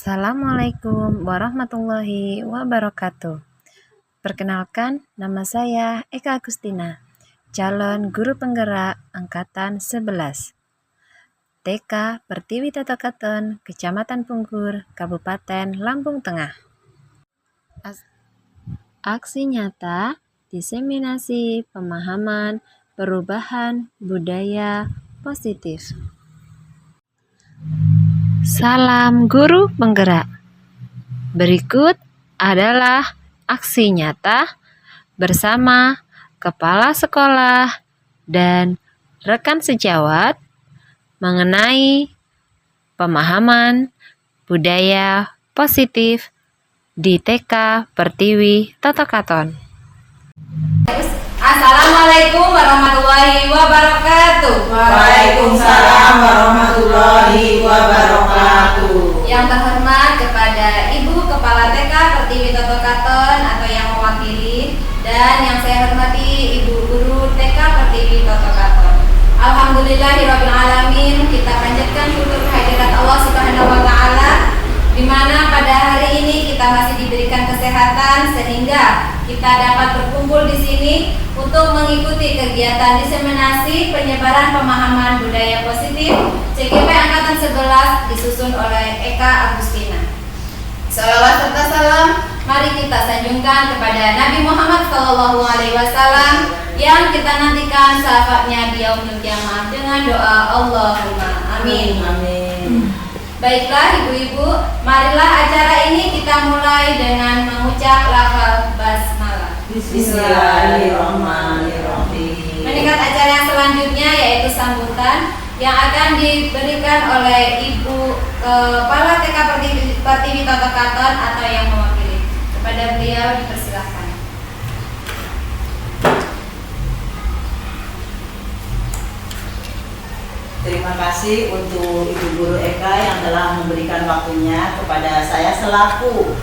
Assalamualaikum warahmatullahi wabarakatuh. Perkenalkan, nama saya Eka Agustina, calon guru penggerak angkatan 11. TK Pertiwi Totokaton, Kecamatan Punggur, Kabupaten Lampung Tengah. Aksi nyata, diseminasi pemahaman, perubahan budaya positif. Salam guru penggerak. Berikut adalah aksi nyata bersama kepala sekolah dan rekan sejawat mengenai pemahaman budaya positif di TK Pertiwi Totokaton. Assalamualaikum warahmatullahi wabarakatuh. Waalaikumsalam warahmatullahi wabarakatuh. Yang terhormat kepada Ibu Kepala TK Pertiwi Totokaton atau yang mewakili, dan yang saya hormati Ibu Guru TK Pertiwi Totokaton. Alhamdulillahirabbil alamin, kita panjatkan syukur kehadirat Allah Subhanahu wa taala di mana pada hari ini kita masih diberikan kesehatan sehingga kita dapat berkumpul di sini untuk mengikuti kegiatan diseminasi penyebaran pemahaman budaya positif CGP Angkatan 11 disusun oleh Eka Agustina. Salawat serta salam mari kita sanjungkan kepada Nabi Muhammad SAW yang kita nantikan syafaatnya di yaumil kiamah dengan doa Allahumma amin. Amin. Baiklah ibu-ibu, marilah acara ini kita mulai dengan mengucap lafaz basmalah. Bismillahirrahmanirrahim. Meningkat acara yang selanjutnya yaitu sambutan yang akan diberikan oleh Ibu Kepala TK Pertiwi Totokaton atau yang mewakili. Kepada beliau dipersilahkan. Terima kasih untuk Ibu Guru Eka yang telah memberikan waktunya kepada saya selaku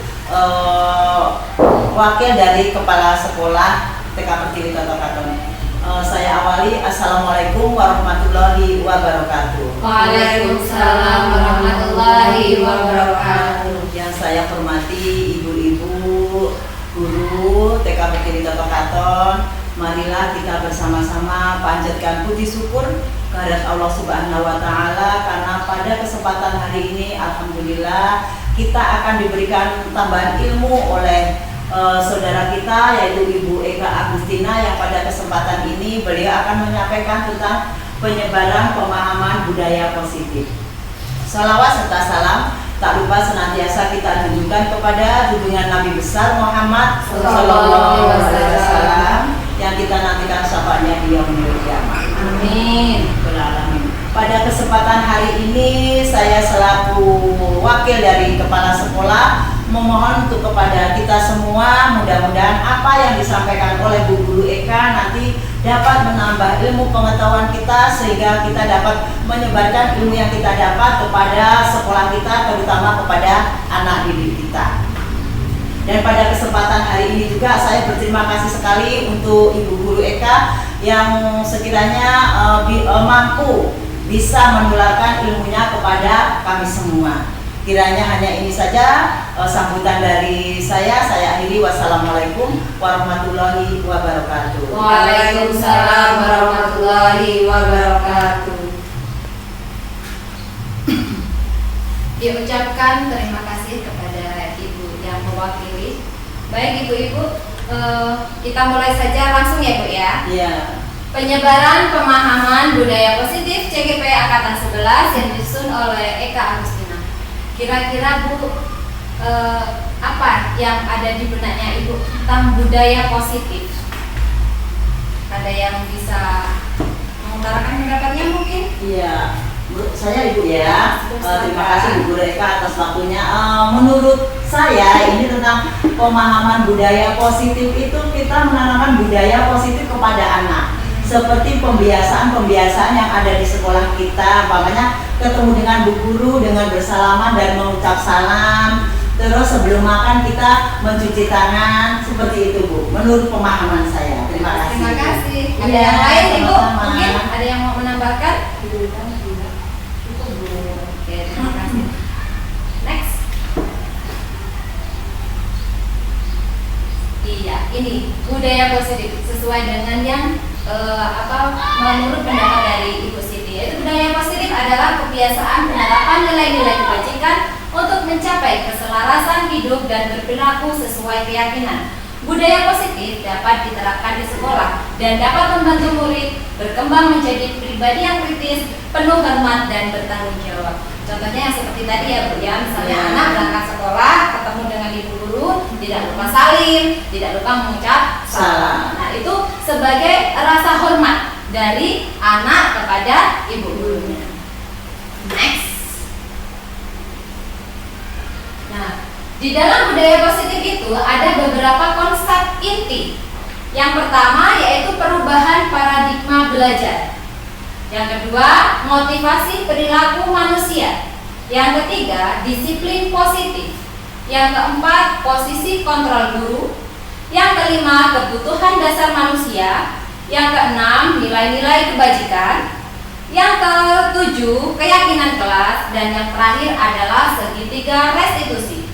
wakil dari Kepala Sekolah TK Pertiwi Totokaton. Saya awali, Assalamualaikum warahmatullahi wabarakatuh. Waalaikumsalam warahmatullahi wabarakatuh. Yang saya hormati ibu-ibu guru TK Pertiwi Totokaton, marilah kita bersama-sama panjatkan puji syukur kehadirat Allah Subhanahu wa taala karena pada kesempatan hari ini alhamdulillah kita akan diberikan tambahan ilmu oleh saudara kita yaitu Ibu Eka Agustina yang pada kesempatan ini beliau akan menyampaikan tentang penyebaran pemahaman budaya positif. Salawat serta salam tak lupa senantiasa kita tunjukkan kepada junjungan Nabi besar Muhammad sallallahu alaihi wasallam yang kita nantikan syafaatnya di yaumil kiamah. Amin. Pada kesempatan hari ini saya selaku wakil dari kepala sekolah memohon untuk kepada kita semua mudah-mudahan apa yang disampaikan oleh Bu Guru Eka nanti dapat menambah ilmu pengetahuan kita sehingga kita dapat menyebarkan ilmu yang kita dapat kepada sekolah kita terutama kepada anak didik kita. Dan pada kesempatan hari ini juga saya berterima kasih sekali untuk Ibu Guru Eka yang sekiranya mampu bisa menularkan ilmunya kepada kami semua. Kiranya hanya ini saja sambutan dari saya akhiri. Wassalamualaikum warahmatullahi wabarakatuh. Waalaikumsalam warahmatullahi wabarakatuh. Diucapkan terima kasih kepada Ibu yang mewakili. Baik ibu-ibu, kita mulai saja langsung ya Bu ya. Iya. Penyebaran pemahaman budaya positif CGP Angkatan 11 yang disusun oleh Eka Agustina. Kira-kira Bu, apa yang ada di benaknya Ibu tentang budaya positif? Ada yang bisa mengutarakan pendapatnya mungkin? Iya. Saya Ibu ya, terima kasih Bu Guru Eka atas waktunya. Menurut saya ini tentang pemahaman budaya positif itu kita menanamkan budaya positif kepada anak. Seperti pembiasaan yang ada di sekolah kita, makanya ketemu dengan Bu Guru dengan bersalaman dan mengucap salam. Terus sebelum makan kita mencuci tangan, seperti itu Bu. Menurut pemahaman saya. Terima kasih. Terima kasih. Ada Iya, yang lain Ibu? sama-sama. Mungkin ada yang mau menambahkan? Oke, terima kasih. Next. ini budaya positif sesuai dengan yang menurut pendapat dari Ibu Siti, yaitu budaya positif adalah kebiasaan penerapan nilai-nilai kebajikan untuk mencapai keselarasan hidup dan berperilaku sesuai keyakinan. Budaya positif dapat diterapkan di sekolah dan dapat membantu murid berkembang menjadi pribadi yang kritis, penuh hormat dan bertanggung jawab. Contohnya yang seperti tadi ya Bu ya, misalnya anak berangkat sekolah ketemu dengan ibu guru, tidak lupa salim, tidak lupa mengucap salam. Nah, itu sebagai rasa hormat dari anak kepada ibu gurunya. Next. Nah, di dalam budaya positif itu ada beberapa konsep inti. Yang pertama yaitu perubahan paradigma belajar. Yang kedua, motivasi perilaku manusia. Yang ketiga, disiplin positif. Yang keempat, posisi kontrol guru. Yang kelima, kebutuhan dasar manusia. Yang keenam, nilai-nilai kebajikan. Yang ketujuh, keyakinan kelas. Dan yang terakhir adalah segitiga restitusi.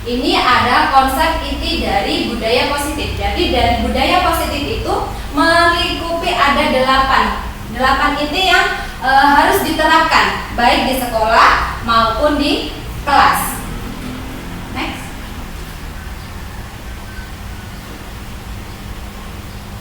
Ini ada konsep inti dari budaya positif. Jadi dari budaya positif itu melingkupi ada 8 inti yang harus diterapkan baik di sekolah maupun di kelas. Next.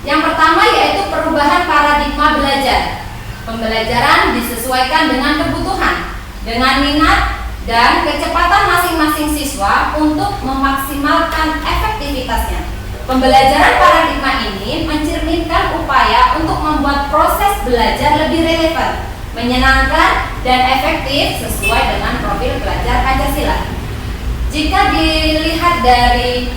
Yang pertama yaitu perubahan paradigma belajar. Pembelajaran disesuaikan dengan kebutuhan, dengan minat dan kecepatan masing-masing siswa untuk memaksimalkan efektivitasnya. Pembelajaran paradigma ini mencerminkan upaya untuk membuat proses belajar lebih relevan, menyenangkan, dan efektif sesuai dengan profil pelajar Pancasila. Jika dilihat dari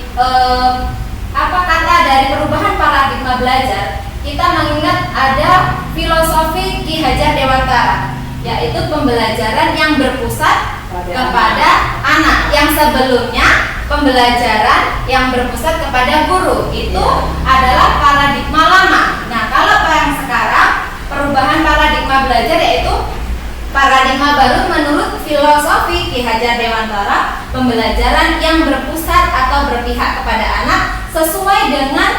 kata dari perubahan paradigma belajar, kita mengingat ada filosofi Ki Hajar Dewantara, yaitu pembelajaran yang berpusat kepada anak. Yang sebelumnya pembelajaran yang berpusat kepada guru itu adalah paradigma lama. Nah, kalau yang sekarang perubahan paradigma belajar yaitu paradigma baru menurut filosofi Ki Hajar Dewantara, pembelajaran yang berpusat atau berpihak kepada anak sesuai dengan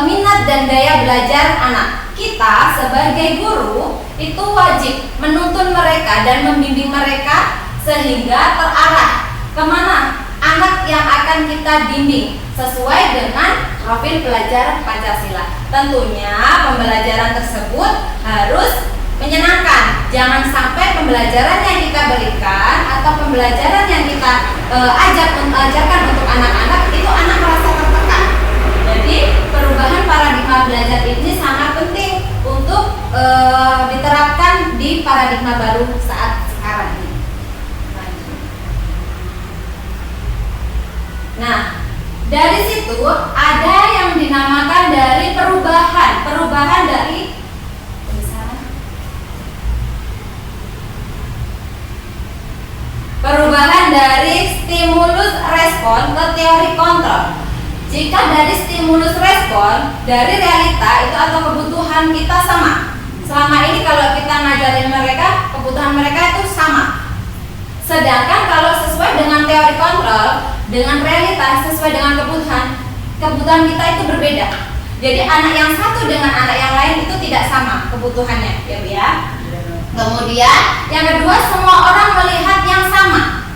minat dan daya belajar anak. Kita sebagai guru itu wajib menuntun mereka dan membimbing mereka sehingga terarah kemana anak yang akan kita bimbing sesuai dengan profil pelajar Pancasila. Tentunya pembelajaran tersebut harus menyenangkan. Jangan sampai pembelajaran yang kita berikan atau pembelajaran yang kita ajarkan untuk anak-anak itu anak merasa tertekan. Jadi perubahan paradigma belajar ini sangat penting untuk diterapkan di paradigma baru saat sekarang ini. Nah, dari situ ada yang dinamakan dari perubahan dari stimulus respon ke teori kontrol. Jika dari stimulus respon dari realita itu atau kebutuhan kita sama. Selama ini kalau kita ngajarin mereka, kebutuhan mereka itu sama. Sedangkan kalau sesuai dengan teori kontrol, dengan realitas sesuai dengan kebutuhan kita itu berbeda. Jadi anak yang satu dengan anak yang lain itu tidak sama kebutuhannya, ya Bu ya. Kemudian yang kedua, semua orang melihat yang sama.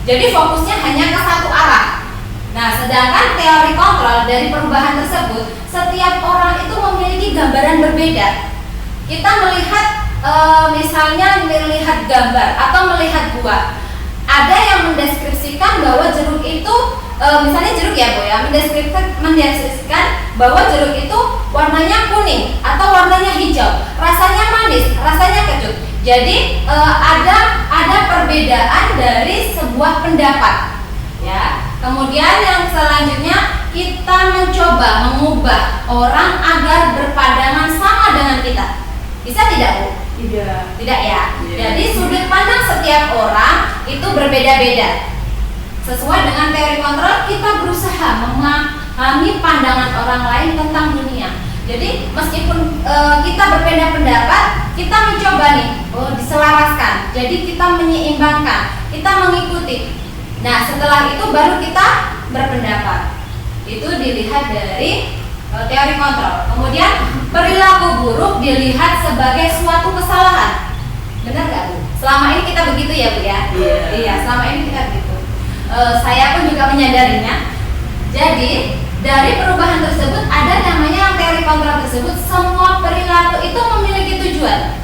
Jadi fokusnya hanya ke satu arah. Nah, sedangkan teori kontrol dari perubahan tersebut, setiap orang itu memiliki gambaran berbeda. Kita melihat misalnya melihat gambar atau melihat buah. Ada yang mendeskripsikan bahwa jeruk itu misalnya jeruk ya Bu ya, mendeskripsikan bahwa jeruk itu warnanya kuning atau warnanya hijau, rasanya manis, rasanya kecut. Jadi ada perbedaan dari sebuah pendapat ya. Kemudian yang selanjutnya kita mencoba mengubah orang agar berpandangan sama dengan kita. Bisa tidak Bu? Tidak ya. Jadi sudut pandang setiap orang itu berbeda-beda. Sesuai dengan teori kontrol, kita berusaha memahami pandangan orang lain tentang dunia. Jadi meskipun kita berbeda pendapat, kita mencoba nih, diselaraskan. Jadi kita menyeimbangkan, kita mengikuti. Nah, setelah itu baru kita berpendapat. Itu dilihat dari teori kontrol. Kemudian perilaku buruk dilihat sebagai suatu kesalahan. Benar nggak Bu? Selama ini kita begitu ya Bu ya? Iya, selama ini kita begitu. Saya pun juga menyadarinya. Jadi dari perubahan tersebut ada namanya teori kontrol tersebut, semua perilaku itu memiliki tujuan.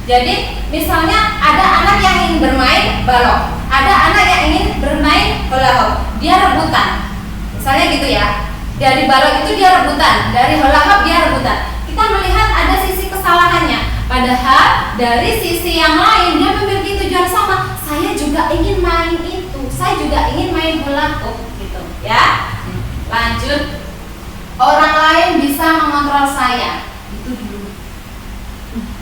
Jadi misalnya ada anak yang ingin bermain balok, ada anak yang ingin bermain hula hoop, dia rebutan. Misalnya gitu ya. Dari balok itu dia rebutan, dari hula hoop dia rebutan. Kita melihat ada sisi kesalahannya. Padahal dari sisi yang lain dia memiliki tujuan sama. Saya juga ingin main itu, saya juga ingin main hula hoop gitu ya. Lanjut, orang lain bisa mengontrol saya. Itu dulu.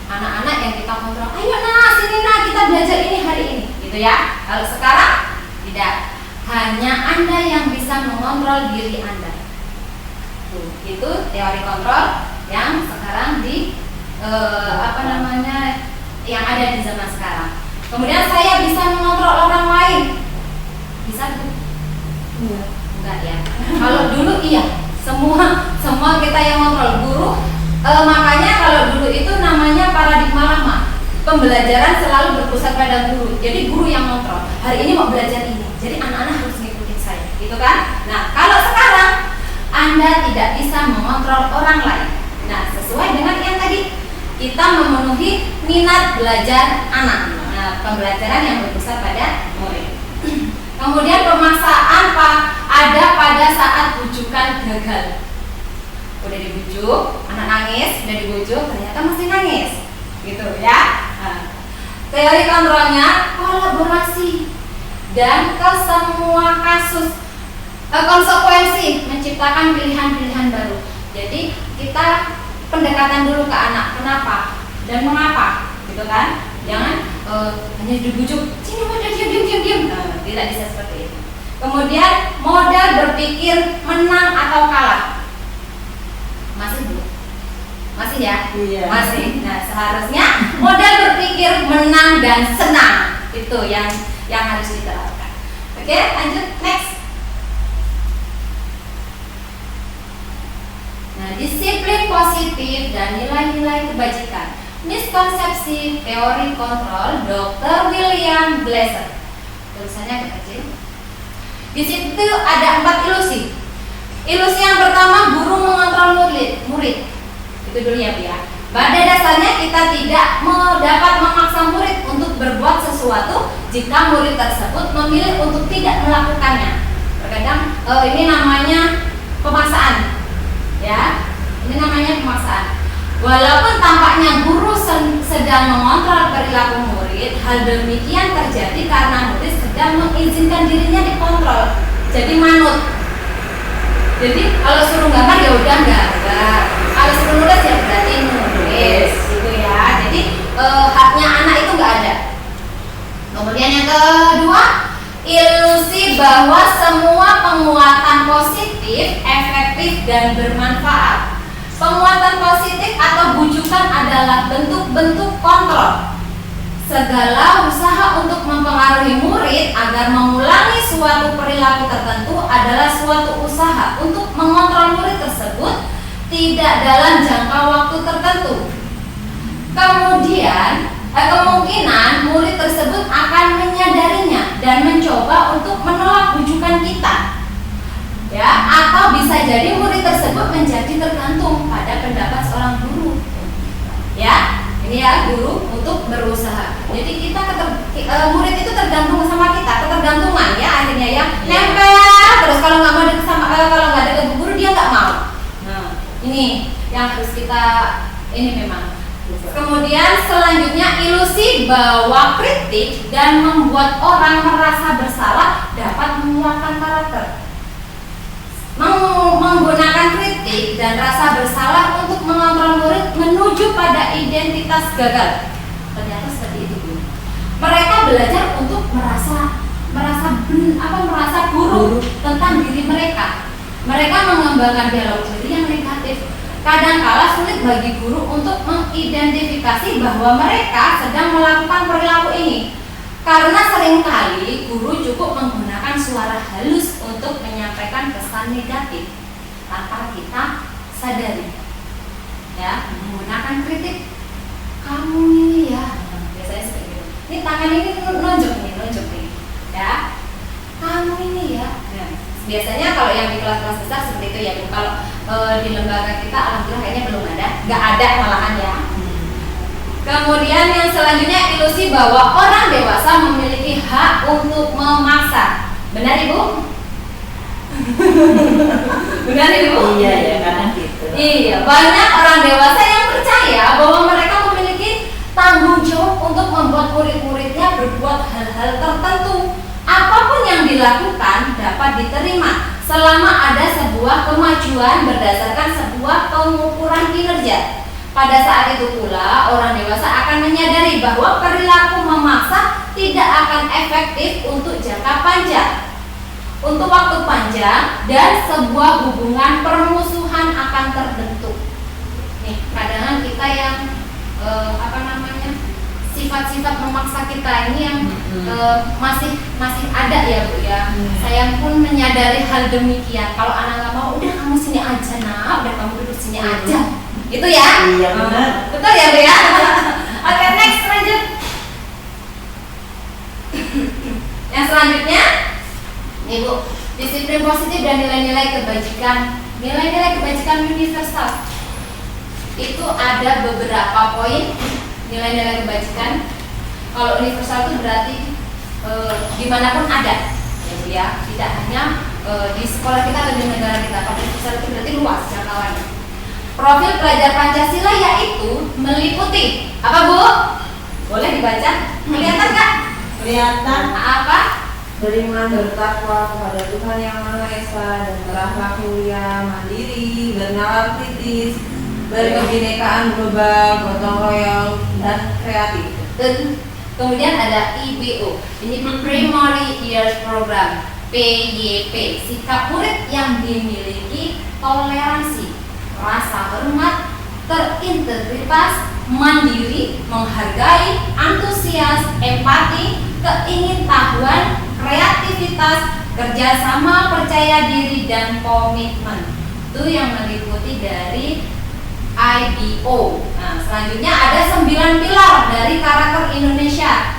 Anak-anak yang kita kontrol, ayo nah sini nah kita belajar ini hari ini, gitu ya. Kalau sekarang tidak, hanya Anda yang bisa mengontrol diri Anda. Tuh, itu teori kontrol yang sekarang yang ada di zaman sekarang. Kemudian saya bisa mengontrol orang lain. Bisa tuh? Enggak ya. Kalau dulu iya, semua kita yang mengontrol guru. Makanya kalau dulu itu namanya paradigma lama. Pembelajaran selalu berpusat pada guru. Jadi guru yang mengontrol. Hari ini mau belajar ini. Jadi anak-anak harus ngikutin saya, gitu kan? Nah, kalau sekarang Anda tidak bisa mengontrol orang lain. Nah, sesuai dengan yang tadi, kita memenuhi minat belajar anak. Nah, pembelajaran yang berpusat pada murid. Kemudian pemaksaan ada pada saat bujukan gagal. Udah dibujuk, anak nangis, udah dibujuk, ternyata masih nangis, gitu ya. Nah, teori kontrolnya kolaborasi dan ke semua kasus konsekuensi menciptakan pilihan-pilihan baru. Jadi kita pendekatan dulu ke anak, kenapa dan mengapa, gitu kan? Jangan hanya dibujuk, sini udah diam. Nah, tidak bisa seperti itu. Kemudian model berpikir menang atau kalah. Masih Bu? Masih ya? Iya. Masih. Nah, seharusnya model berpikir menang dan senang itu yang harus diterapkan. Oke, lanjut next. Nah, disiplin positif dan nilai-nilai kebajikan. Miskonsepsi teori kontrol Dr. William Glasser. Tulisannya kecil. Di situ ada 4 ilusi. Ilusi yang pertama, guru mengontrol murid. Itu dulu ya, Bu ya. Pada dasarnya kita tidak dapat memaksa murid untuk berbuat sesuatu jika murid tersebut memilih untuk tidak melakukannya. Terkadang ini namanya pemaksaan. Ya. Ini namanya pemaksaan. Walaupun tampaknya guru sedang mengontrol perilaku murid, hal demikian terjadi karena murid sedang mengizinkan dirinya dikontrol. Jadi manut. Jadi kalau suruh gambar ya udah gambar. Kalau suruh nulis ya berarti nulis, gitu ya. Jadi haknya anak itu nggak ada. Kemudian yang kedua, ilusi bahwa semua penguatan positif, efektif dan bermanfaat. Penguatan positif atau bujukan adalah bentuk-bentuk kontrol. Segala usaha untuk mempengaruhi murid agar mengulangi suatu perilaku tertentu adalah suatu usaha untuk mengontrol murid tersebut tidak dalam jangka waktu tertentu. Kemudian, kemungkinan murid tersebut akan menyadarinya dan mencoba untuk menolak bujukan kita. Ya, atau bisa jadi murid tersebut menjadi tergantung pada pendapat seorang guru. Ya, ini ya guru untuk berusaha. Jadi kita murid itu tergantung sama kita, ketergantungan ya akhirnya ya. Nempel terus kalau nggak mau kalau nggak ada guru dia nggak mau. Nah, ini yang harus kita ini memang. Kemudian selanjutnya ilusi bahwa kritik dan membuat orang merasa bersalah dapat menguatkan karakter. Menggunakan kritik dan rasa bersalah untuk mengontrol murid menuju pada identitas gagal. Ternyata seperti itu, Bu. Mereka belajar untuk merasa buruk tentang diri mereka. Mereka mengembangkan dialog diri yang negatif. Kadangkala sulit bagi guru untuk mengidentifikasi bahwa mereka sedang melakukan perilaku ini. Karena seringkali guru cukup menggunakan menggunakan suara halus untuk menyampaikan pesan negatif tanpa kita sadari. Ya, menggunakan kritik. Kamu ini ya, biasanya seperti itu. Ini tangan ini nunjuk nih, ya. Kamu ini ya. Nah, biasanya kalau yang di kelas-kelas besar seperti itu ya Bu. Kalau di lembaga kita alhamdulillah kayaknya belum ada, nggak ada malahan ya. Kemudian yang selanjutnya ilusi bahwa orang dewasa memiliki hak untuk memaksa. Benar Ibu? Benar Ibu? Iya ya, kadang gitu. Iya, banyak orang dewasa yang percaya bahwa mereka memiliki tanggung jawab untuk membuat murid-muridnya berbuat hal-hal tertentu. Apapun yang dilakukan dapat diterima selama ada sebuah kemajuan berdasarkan sebuah pengukuran kinerja. Pada saat itu pula, orang dewasa akan menyadari bahwa perilaku memaksa tidak akan efektif untuk jangka panjang, untuk waktu panjang, dan sebuah hubungan permusuhan akan terbentuk. Nih, kadang kita yang sifat-sifat memaksa kita ini yang masih ada ya Bu ya. Saya pun menyadari hal demikian. Kalau anak nggak mau, udah kamu sini aja nak, udah kamu duduk sini aja. Itu ya? Iya benar. Betul ya Bu ya? Oke, next lanjut. Yang selanjutnya, nih Bu, disiplin positif dan nilai-nilai kebajikan. Nilai-nilai kebajikan universal. Itu ada beberapa poin nilai-nilai kebajikan. Kalau universal itu berarti dimanapun ada, ya Bu ya. Tidak hanya di sekolah kita atau di negara kita. Kalau universal itu berarti luas jangkauannya. Profil pelajar Pancasila yaitu meliputi apa Bu? Boleh dibaca? Kelihatan nggak? Kelihatan. Apa? Beriman, bertakwa kepada Tuhan Yang Maha Esa, dan berakhlak mulia, mandiri, bernalar kritis, berkebinekaan global, gotong royong, dan kreatif. Dan kemudian ada IBO, ini Primary Years Program, PYP, sikap murid yang dimiliki toleransi, rasa hormat, terintegritas, mandiri, menghargai, antusias, empati, keingintahuan, kreativitas, kerjasama, percaya diri, dan komitmen. Itu yang meliputi dari IBO. Nah, selanjutnya ada 9 pilar dari karakter Indonesia.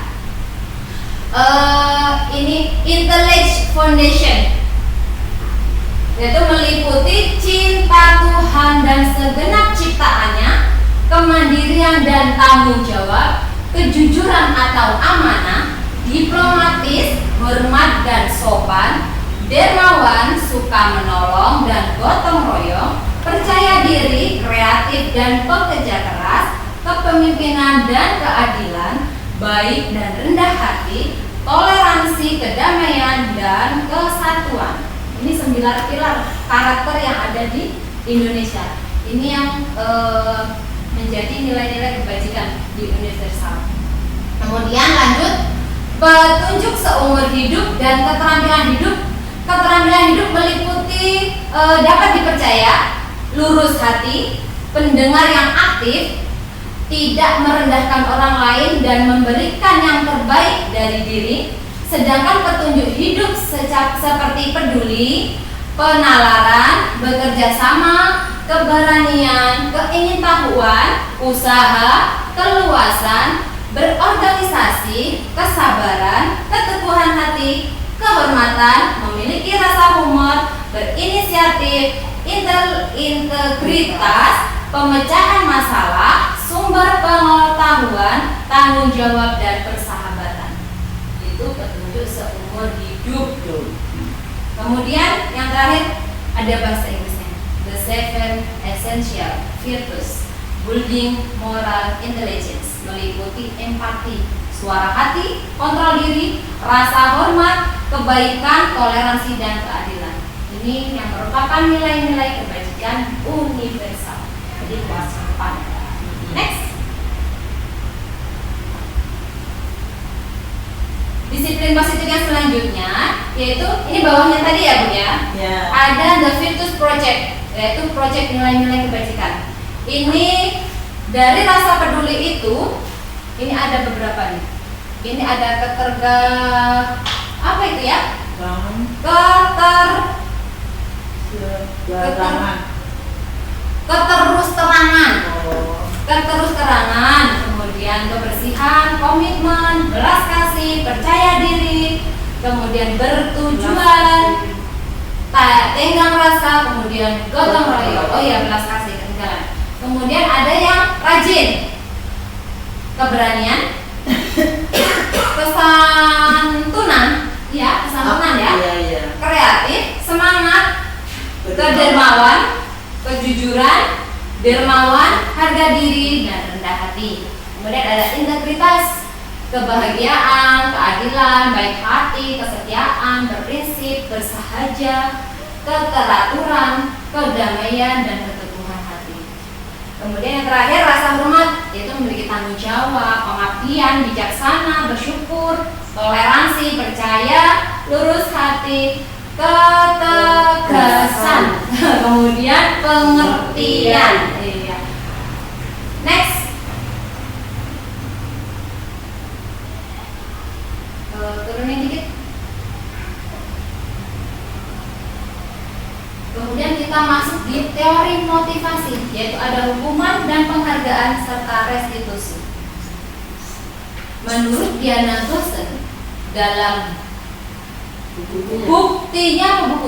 Ini Intellect Foundation, yaitu meliputi cinta Tuhan dan segenap ciptaannya, kemandirian dan tanggung jawab, kejujuran atau amanah, diplomatis, hormat dan sopan, dermawan, suka menolong dan gotong royong, percaya diri, kreatif dan pekerja keras, kepemimpinan dan keadilan, baik dan rendah hati, toleransi, kedamaian dan kesatuan. Ini 9 pilar karakter yang ada di Indonesia. Ini yang menjadi nilai-nilai kebajikan di universal. Kemudian lanjut, petunjuk seumur hidup dan keterampilan hidup. Keterampilan hidup meliputi dapat dipercaya, lurus hati, pendengar yang aktif, tidak merendahkan orang lain dan memberikan yang terbaik dari diri. Sedangkan petunjuk hidup seperti peduli, penalaran, bekerja sama, keberanian, keingintahuan, usaha, keluasan, berorganisasi, kesabaran, keteguhan hati, kehormatan, memiliki rasa humor, berinisiatif, integritas, pemecahan masalah, sumber pengetahuan, tanggung jawab dan persahabatan. Itu petunjuk seumur hidup. Kemudian yang terakhir ada bahasa Inggrisnya, The Seven Essential Virtues, Building Moral Intelligence, meliputi empati, suara hati, kontrol diri, rasa hormat, kebaikan, toleransi dan keadilan. Ini yang merupakan nilai-nilai kebajikan universal. Jadi kelas 4. Next. Disiplin positif yang selanjutnya yaitu ini bawahnya tadi ya Bu ya. Ya. Ada The Virtues Project, yaitu proyek nilai-nilai kebajikan. Ini dari rasa peduli itu, ini ada beberapa nih. Ini ada apa itu ya? keterus-terangan, kemudian kebersihan, komitmen, belas kasih, percaya diri, kemudian bertujuan, tenggang rasa, kemudian gotong royong. Oh ya, belas kasih, ketinggalan. Kemudian ada yang rajin, keberanian, kesantunan, kreatif, semangat, kedermawan, kejujuran, dermawan, harga diri, dan rendah hati. Kemudian ada integritas, kebahagiaan, keadilan, baik hati, kesetiaan, berprinsip, bersahaja, keteraturan, kedamaian, dan keteguhan hati. Kemudian yang terakhir rasa hormat, yaitu memiliki tanggung jawab, pengabdian, bijaksana, bersyukur, toleransi, percaya, lurus hati, ketegasan, kemudian pengertian. Next. Turunin dikit. Kemudian kita masuk di teori motivasi, yaitu ada hukuman dan penghargaan serta restitusi. Menurut Diana Gossen, dalam bukunya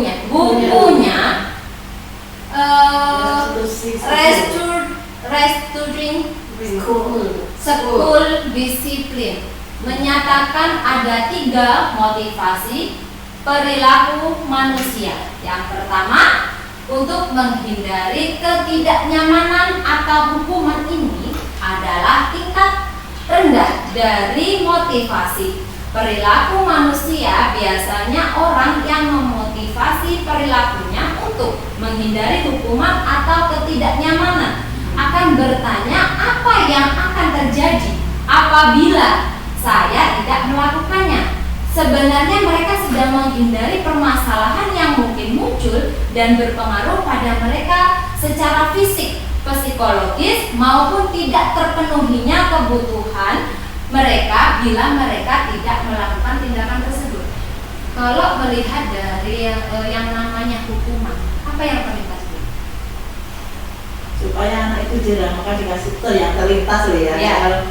Restoring School Discipline menyatakan ada 3 motivasi perilaku manusia. Yang pertama, untuk menghindari ketidaknyamanan atau hukuman ini adalah tingkat rendah dari motivasi. Perilaku manusia biasanya orang yang memotivasi perilakunya untuk menghindari hukuman atau ketidaknyamanan akan bertanya apa yang akan terjadi apabila saya tidak melakukannya. Sebenarnya mereka sedang menghindari permasalahan yang mungkin muncul dan berpengaruh pada mereka secara fisik, psikologis maupun tidak terpenuhinya kebutuhan mereka bila mereka tidak melakukan tindakan tersebut. Kalau melihat dari yang namanya hukuman, apa yang terlintas? Supaya anak itu jerah, maka dikasih yang terlintas loh ya. Ya.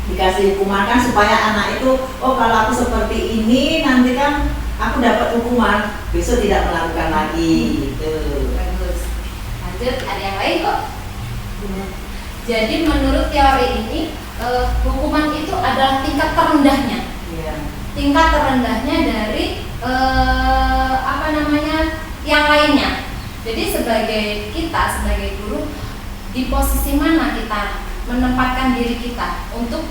Dikasih hukuman kan supaya anak itu, oh kalau aku seperti ini nanti kan aku dapat hukuman, besok tidak melakukan lagi gitu. Bagus. Lanjut, ada yang lain kok? Jadi menurut teori ini hukuman itu adalah tingkat terendahnya. Tingkat terendahnya dari yang lainnya. Jadi sebagai guru, di posisi mana kita menempatkan diri kita untuk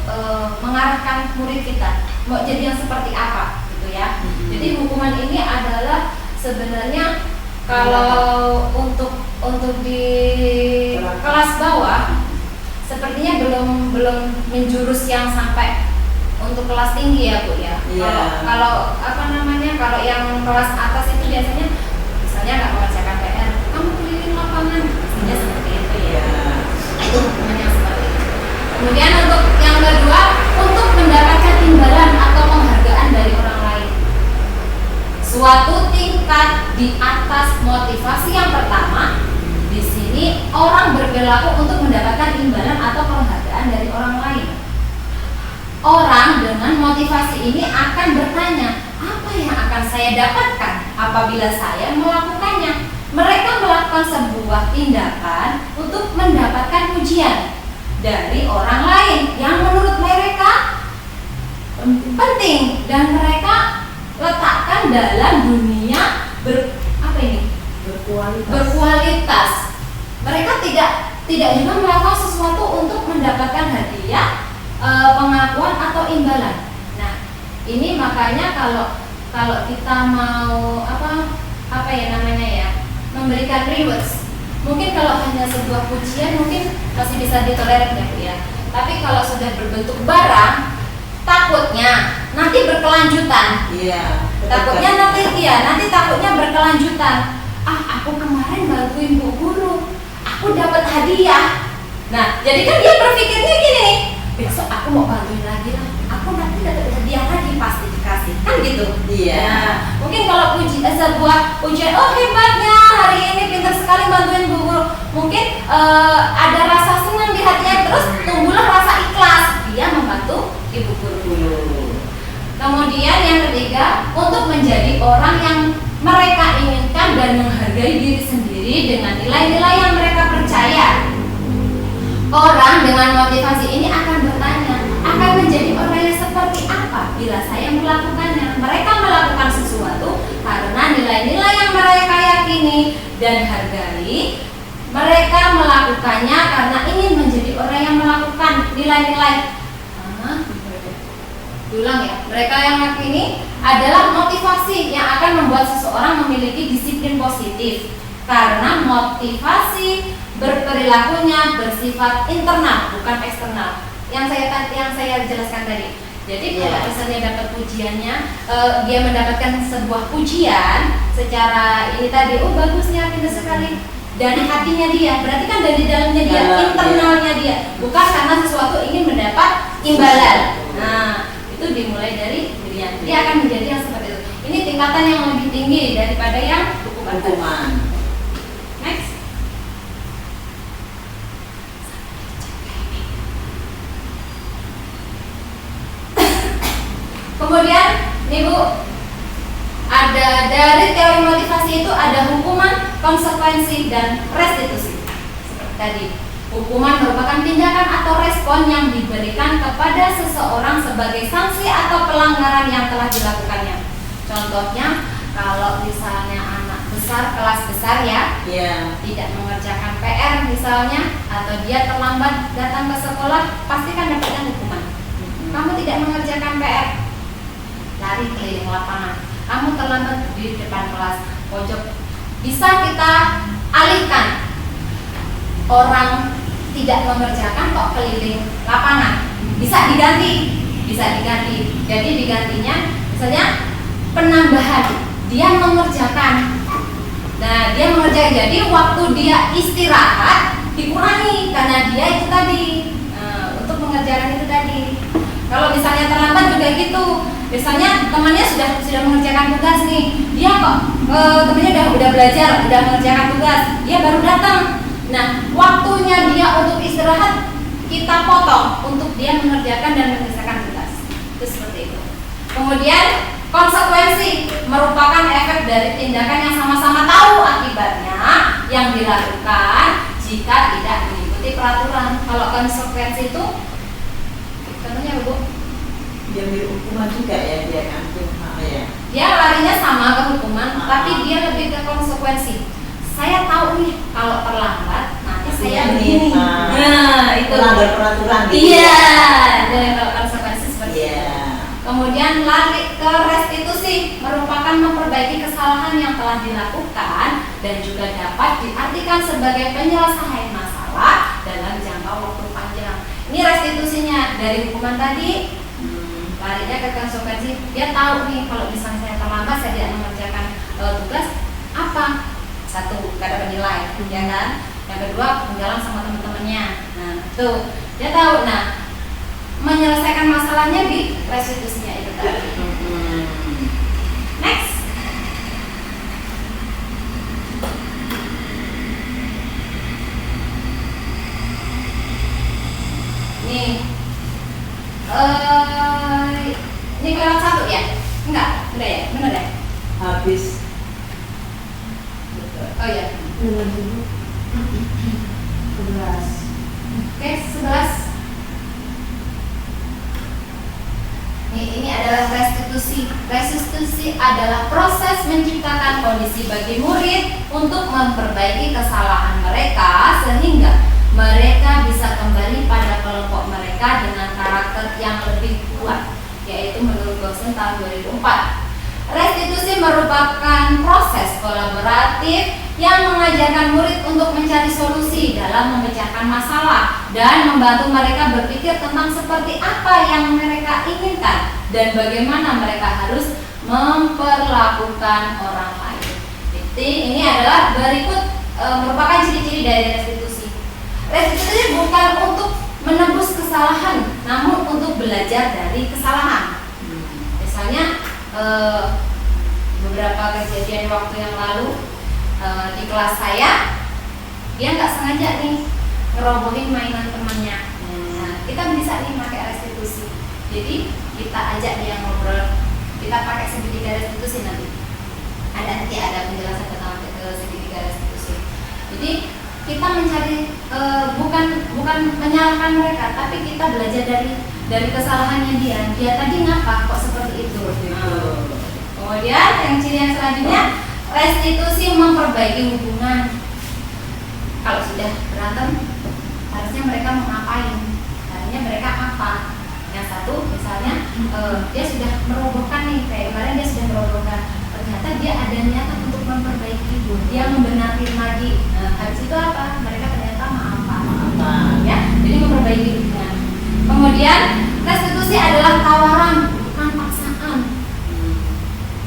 mengarahkan murid kita mau jadi yang seperti apa gitu ya. Jadi hukuman ini adalah sebenarnya kalau untuk di kelas bawah sepertinya belum menjurus yang sampai untuk kelas tinggi ya Bu ya. Kalau kalau yang kelas atas itu biasanya misalnya nggak mengerjakan PR, kamu keliling lapangan, biasanya seperti itu ya. Itu hukuman yang seperti itu. Kemudian untuk yang kedua, untuk mendapatkan imbalan atau penghargaan dari orang lain. Suatu tingkat di atas motivasi yang pertama. Di sini orang berperilaku untuk mendapatkan imbalan atau penghargaan dari orang lain. Orang dengan motivasi ini akan bertanya, apa yang akan saya dapatkan apabila saya melakukannya? Mereka melakukan sebuah tindakan untuk mendapatkan pujian dari orang lain yang menurut mereka penting dan mereka letakkan dalam dunia berkualitas. Mereka tidak juga melakukan sesuatu untuk mendapatkan hadiah, pengakuan atau imbalan. Nah, ini makanya kalau kita mau memberikan rewards, mungkin kalau hanya sebuah pujian mungkin masih bisa ditolerir ya Bu ya. Tapi kalau sudah berbentuk barang, takutnya nanti berkelanjutan. Nanti takutnya berkelanjutan. Aku kemarin bantuin Bu Guru, aku dapat hadiah. Nah, jadi kan dia berpikirnya gini, besok aku mau bantuin lagi lah, aku nanti dapat hadiah lagi pasti dikasih. Kan kan gitu. Iya. Nah, mungkin kalau sebuah pujian, oh hebatnya hari ini pintar sekali bantuin Bu Guru, mungkin ada rasa senang di hatinya, terus tumbuhlah rasa ikhlas dia membantu Ibu Guru. Kemudian yang ketiga, untuk menjadi orang yang mereka inginkan dan menghargai diri sendiri dengan nilai-nilai yang mereka percaya. Orang dengan motivasi ini akan bertanya, akan menjadi orang yang seperti apa bila saya melakukannya. Mereka melakukan sesuatu karena nilai-nilai yang mereka yakini dan hargai. Mereka melakukannya karena ingin menjadi orang yang melakukan nilai-nilai. Ulang ya, mereka yang yakini adalah motivasi yang akan membuat seseorang memiliki disiplin positif. Karena motivasi berperilakunya bersifat internal, bukan eksternal. Yang saya jelaskan tadi. Jadi kalau misalnya dapat pujiannya, dia mendapatkan sebuah pujian secara ini tadi, oh bagusnya, pintar sekali, dari hatinya dia, berarti kan dari dalamnya dia, internalnya dia, bukan karena sesuatu ingin mendapat imbalan. Nah, itu dimulai dari dirinya. Dia akan menjadi yang seperti itu. Ini tingkatan yang lebih tinggi daripada yang hukuman. Next. Kemudian, nih Bu, ada dari teori motivasi itu ada hukuman, konsekuensi, dan restitusi. Seperti tadi, hukuman merupakan tindakan atau respon yang diberikan kepada seseorang sebagai sanksi atau pelanggaran yang telah dilakukannya. Contohnya, kalau misalnya anak besar, kelas besar ya, tidak mengerjakan PR misalnya, atau dia terlambat datang ke sekolah, pasti kan dapatkan hukuman. Kamu tidak mengerjakan PR, lari keliling lapangan. Kamu terlambat di depan kelas, pojok. Bisa kita alihkan, orang tidak mengerjakan kok keliling lapangan, bisa diganti. Jadi digantinya misalnya penambahan, dia mengerjakan. Nah, dia mengerjakan, jadi waktu dia istirahat dikurangi karena dia itu tadi untuk mengerjakan itu tadi. Kalau misalnya terlambat juga gitu. Biasanya temannya sudah mengerjakan tugas nih, dia kok temannya udah belajar, udah mengerjakan tugas, dia baru datang. Nah, waktunya dia untuk istirahat kita potong untuk dia mengerjakan dan menyelesaikan tugas. Itu seperti itu. Kemudian konsekuensi merupakan efek dari tindakan yang sama-sama tahu akibatnya yang dilakukan jika tidak mengikuti peraturan. Kalau konsekuensi itu contohnya Bu, dia ambil hukuman juga ya, dia kan ya. Dia larinya sama ke hukuman, tapi dia lebih ke konsekuensi. Saya tahu nih kalau terlambat nanti saya begini. Nah, itu melanggar peraturan gitu. Iya, dan kalau konsekuensi seperti itu. Kemudian lari ke restitusi merupakan memperbaiki kesalahan yang telah dilakukan dan juga dapat diartikan sebagai penyelesaian masalah dalam jangka waktu panjang. Ini restitusinya dari hukuman tadi. Larinya ke konsekuensi, dia tahu nih kalau misalnya saya terlambat, saya tidak mengerjakan tugas, apa? Satu, gak dapat nilai, ya kan? Yang kedua, ketinggalan sama teman-temannya. Nah, tuh, dia tahu. Nah, menyelesaikan masalahnya di restitusinya itu tadi. Next. Nih. Ini kelewat satu ya? Enggak, udah ya? Bener ya? Habis. Oh iya. 11. Oke, 11. Ini adalah restitusi. Restitusi adalah proses menciptakan kondisi bagi murid untuk memperbaiki kesalahan mereka sehingga mereka bisa kembali pada kelompok mereka dengan karakter yang lebih kuat, yaitu menurut Gosling tahun 2004. Restitusi merupakan proses kolaboratif yang mengajarkan murid untuk mencari solusi dalam memecahkan masalah dan membantu mereka berpikir tentang seperti apa yang mereka inginkan dan bagaimana mereka harus memperlakukan orang lain. Jadi ini adalah berikut merupakan ciri-ciri dari restitusi. Restitusi bukan untuk menebus kesalahan, namun untuk belajar dari kesalahan. Misalnya beberapa kejadian waktu yang lalu di kelas saya, dia nggak sengaja nih ngerobohin mainan temannya. Nah, kita bisa nih pakai restitusi. Jadi kita ajak dia ngobrol, kita pakai segitiga restitusi nanti. Nanti ada penjelasan tentang segitiga restitusi. Jadi kita mencari bukan menyalahkan mereka, tapi kita belajar dari kesalahannya dia. Dia tadi ngapa kok seperti itu? Kemudian yang ciri yang selanjutnya, restitusi memperbaiki hubungan. Kalau sudah berantem, harusnya mereka mau ngapain? Harusnya mereka apa? Yang satu misalnya dia sudah merobohkan nih, kayak kemarin dia sudah merobohkan. Ternyata dia ada niatan untuk memperbaiki, dia membenahi lagi. Habis itu apa? Mereka ternyata maafan. Ya, jadi memperbaiki hubungan. Kemudian restitusi adalah tawaran, bukan paksaan.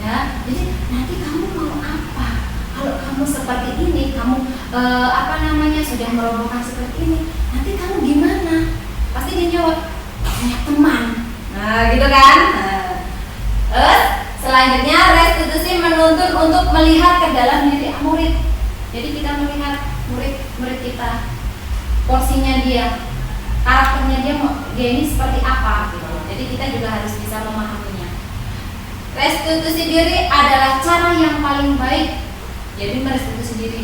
Ya, jadi nanti kamu mau apa? Kalau kamu seperti ini, kamu sudah merobohkan seperti ini, nanti kamu gimana? Pasti dia jawab, punya teman. Nah, gitu kan? Selanjutnya restitusi menuntut untuk melihat ke dalam diri murid. Jadi kita melihat murid kita, porsinya dia, karakternya dia ini seperti apa gitu. Jadi kita juga harus bisa memahaminya. Restitusi diri adalah cara yang paling baik. Jadi merestitusi diri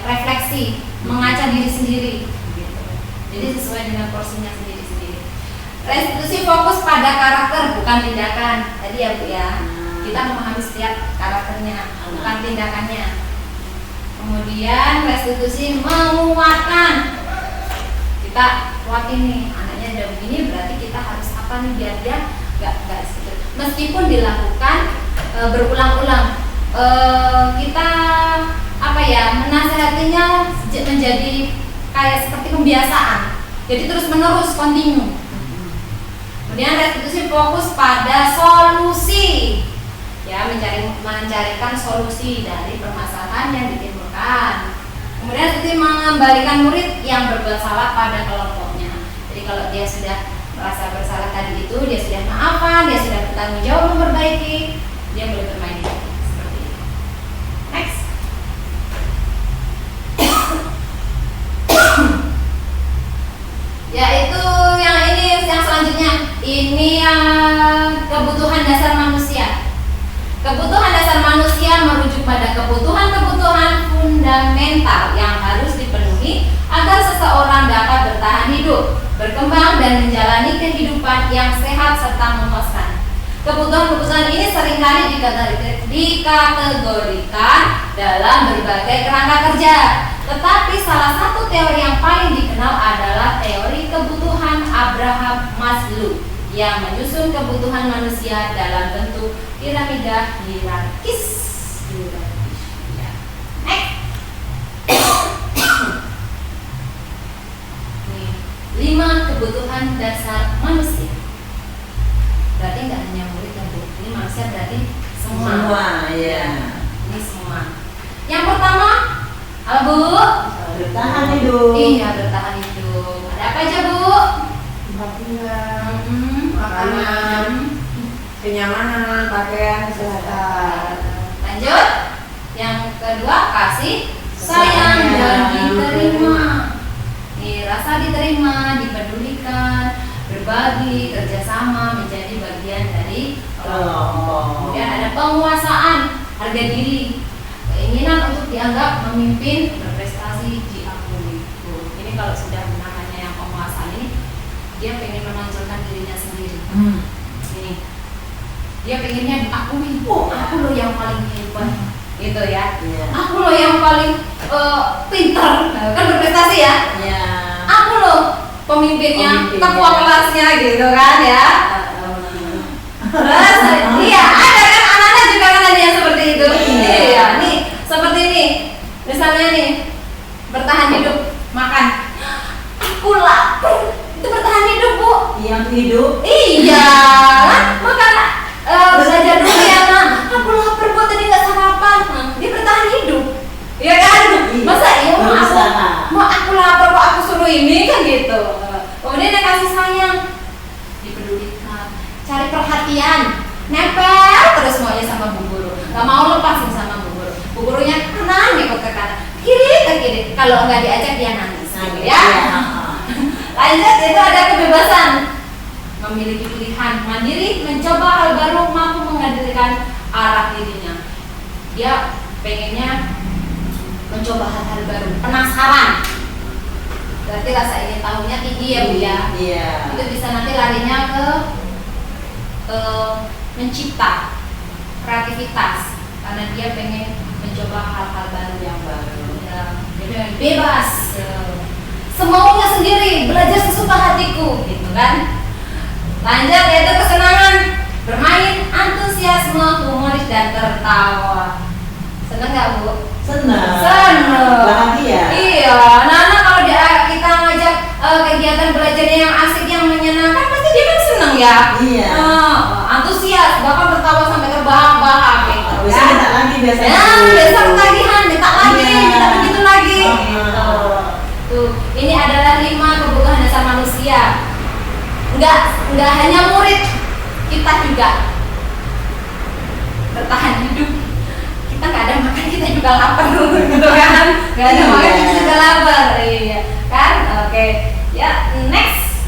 refleksi, mengaca diri sendiri gitu. Jadi sesuai dengan porsinya sendiri-sendiri. Restitusi fokus pada karakter bukan tindakan. Tadi ya Bu ya, kita memahami setiap karakternya bukan tindakannya. Kemudian restitusi menguatkan. Kita kuatin nih, anaknya udah begini, berarti kita harus apa nih biar dia nggak gitu. Meskipun dilakukan berulang-ulang, kita menasehatinya menjadi kayak seperti kebiasaan. Jadi terus menerus continue. Kemudian restitusi fokus pada solusi, ya mencarikan solusi dari permasalahan yang ditimbulkan. Kemudian restitusi mengembalikan murid yang berbuat salah pada kelompoknya. Jadi kalau dia sudah merasa bersalah tadi itu, dia sudah maafkan, dia sudah bertanggung jawab memperbaiki, dia boleh bermain lagi seperti itu. Next. Yaitu yang selanjutnya, ini kebutuhan dasar manusia. Kebutuhan dasar manusia merujuk pada kebutuhan-kebutuhan fundamental yang harus dipenuhi agar seseorang dapat bertahan hidup, berkembang dan menjalani kehidupan yang sehat serta memuaskan. Kebutuhan-kebutuhan ini seringkali dikategorikan dalam berbagai kerangka kerja. Tetapi salah satu teori yang paling dikenal adalah teori kebutuhan Abraham Maslow yang menyusun kebutuhan manusia dalam bentuk piramida hierarkis. Ya. Next. 5 kebutuhan dasar manusia. Berarti nggak hanya murid dan Bu, ini manusia berarti semua. Ya. Ini semua. Yang pertama, Bu, bertahan hidup. Iya, bertahan hidup. Ada apa aja Bu? Tempat tinggal, makanan, kenyamanan, pakaian, kesehatan. Lanjut. Yang kedua, kasih sayang dan diterima. Rasa diterima, dipedulikan, berbagi, kerjasama menjadi bagian dari kelompok. Kemudian ada penguasaan, harga diri, keinginan untuk dianggap memimpin, berprestasi, diakui. Ini kalau sudah namanya yang penguasaan ini, dia pengen menonjolkan dirinya sendiri. Ini dia pengennya diakui. Aku loh yang paling hebat, gitu ya. Aku loh yang paling pintar, kan berprestasi ya. Aku loh pemimpinnya, ketua kelasnya gitu kan ya. Terus iya, ada kan anak-anak juga kan ada yang seperti itu. Iya, nih seperti ini. Misalnya nih, bertahan hidup, makan. Aku lapar. Itu bertahan hidup, Bu. Yang hidup. Iya, kan? Makan belajar dulu ya, Nak. Aku lapar, Bu, tadi nggak sarapan. Dia bertahan hidup. Iya kan? Masa iya mau aku lapar kok aku suruh ini kan gitu. Kemudian yang kasih sayang, dipedulikan, cari perhatian. nempel terus maunya sama bu guru, nggak mau lepasin sama bu guru. Bu gurunya ke kanan, ikut ke kanan, kiri ke kiri. Kalau nggak diajak dia nangis, ya. Lanjut, itu ada kebebasan, memiliki pilihan, mandiri, mencoba hal baru, mampu mengendalikan arah dirinya. Dia pengennya mencoba hal-hal baru, penasaran. Berarti rasa ingin tahunya tinggi ya Bu ya. Iya. Itu bisa nanti larinya ke mencipta, kreativitas, karena dia pengen mencoba hal-hal baru yang baru. Ya, dia bebas, semaunya sendiri, belajar sesuka hatiku, gitu kan. Lanjut, yaitu kesenangan, bermain, antusiasme, humoris dan tertawa. Seneng nggak Bu? Senang. Seneng. Bahagia. Iya, anak-anak kalau kita ngajak kegiatan belajarnya yang asik, yang menyenangkan, pasti dia kan seneng ya. Iya. Antusias, bahkan tertawa sampai terbahak-bahak gitu. Bisa minta lagi biasanya. Ya, besok ketagihan, minta lagi, Iya. minta begitu lagi. Oh. Gitu. Tuh, ini adalah 5 kebutuhan dasar manusia. Enggak hanya murid, kita juga bertahan hidup. Kita nggak ada makan, kita juga lapar gitu kan. Nggak ada makan, kita juga lapar. Iya kan? Oke. Ya, next.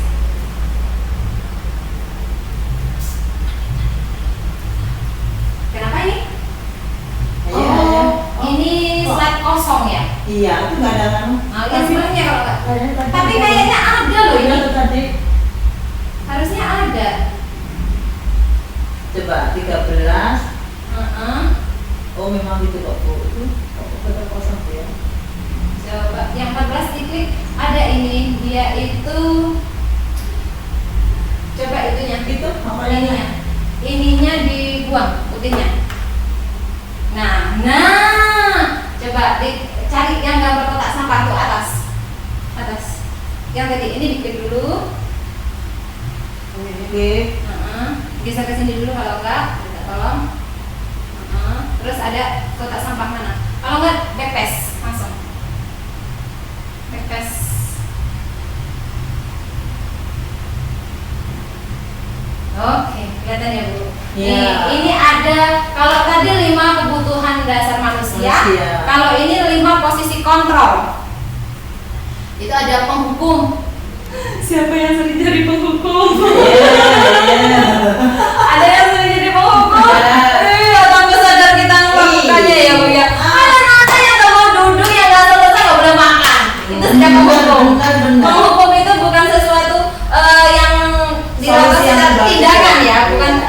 Kenapa ini? Iya, Oh, ini slide kosong ya? Iya, itu nggak ada kan? Ya sebenarnya kalau nggak. Tapi kayaknya ada loh ini. Itu tadi. Harusnya ada. Coba 13. Uh-uh. Oh, memang gitu kok Bu. Itu kok kosong ya. Coba yang 14 diklik, ada ini, dia itu coba itunya, Itu apa ininya, ininya dibuang putihnya. Nah, coba cari yang gambar kotak sampah tuh atas, yang tadi ini diklik dulu. Oke. Geser ke sini dulu kalau enggak, minta tolong. Terus ada kotak sampah mana? Kalau enggak backpass langsung. Backpass. Oke, kelihatan ya Bu. Iya. Ini ada, kalau tadi 5 kebutuhan dasar manusia. Manusia. Kalau ini 5 posisi kontrol. Itu ada penghukum. Siapa yang sering jadi penghukum? Ada yang sering jadi penghukum? Iya, tanpa sadar kita melakukannya ya Bu ya. Ada anak yang nggak mau duduk, yang nggak selesai nggak boleh makan. Itu sudah penghukum. Benar. Penghukum itu bukan sesuatu yang dilakukan Solusi yang secara bagus. tindakan ya,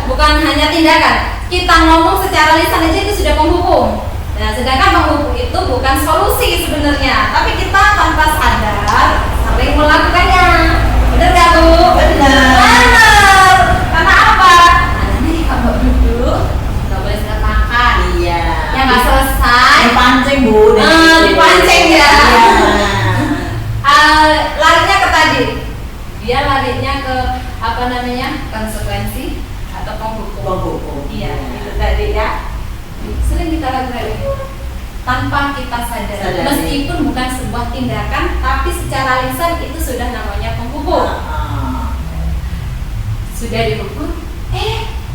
bukan hanya tindakan. Kita ngomong secara lisan aja itu sudah penghukum. Nah, sedangkan penghukum itu bukan solusi sebenarnya, tapi kita tanpa sadar sering melakukannya. Bener gak Bu? Bener. Karena apa? Anaknya kalau duduk nggak boleh sedang makan. Iya. Yang nggak selesai. Dipancing Bu. Dipancing ya. Iya. Larinya ke tadi. Dia larinya ke apa namanya? Konsekuensi atau penghukum. Penghukum. Iya, itu tadi ya. Sering kita lakukan tanpa kita sadari. Meskipun bukan sebuah tindakan, tapi secara lisan itu sudah namanya penghukum. Sudah dihukum,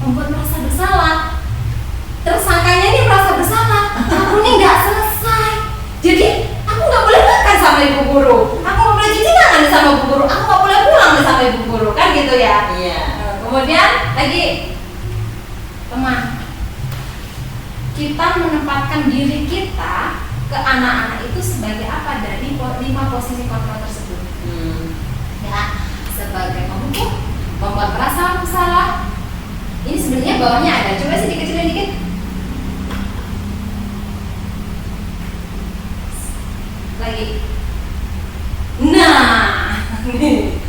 membuat merasa bersalah. Tersangkanya ini merasa bersalah. Aku ini nggak selesai. Jadi aku nggak boleh makan sama ibu guru. Aku nggak boleh cuci tangan sama ibu guru. Aku nggak boleh pulang sama ibu guru, kan gitu ya. Iya. Kemudian lagi teman, kita menempatkan diri kita ke anak-anak itu sebagai apa dari 5 posisi kontrol tersebut. Ya, sebagai penghukum, membuat merasa bersalah. Ini sebenarnya bawahnya ada. Coba sih dikecilin dikit. Lagi. Nah, nih.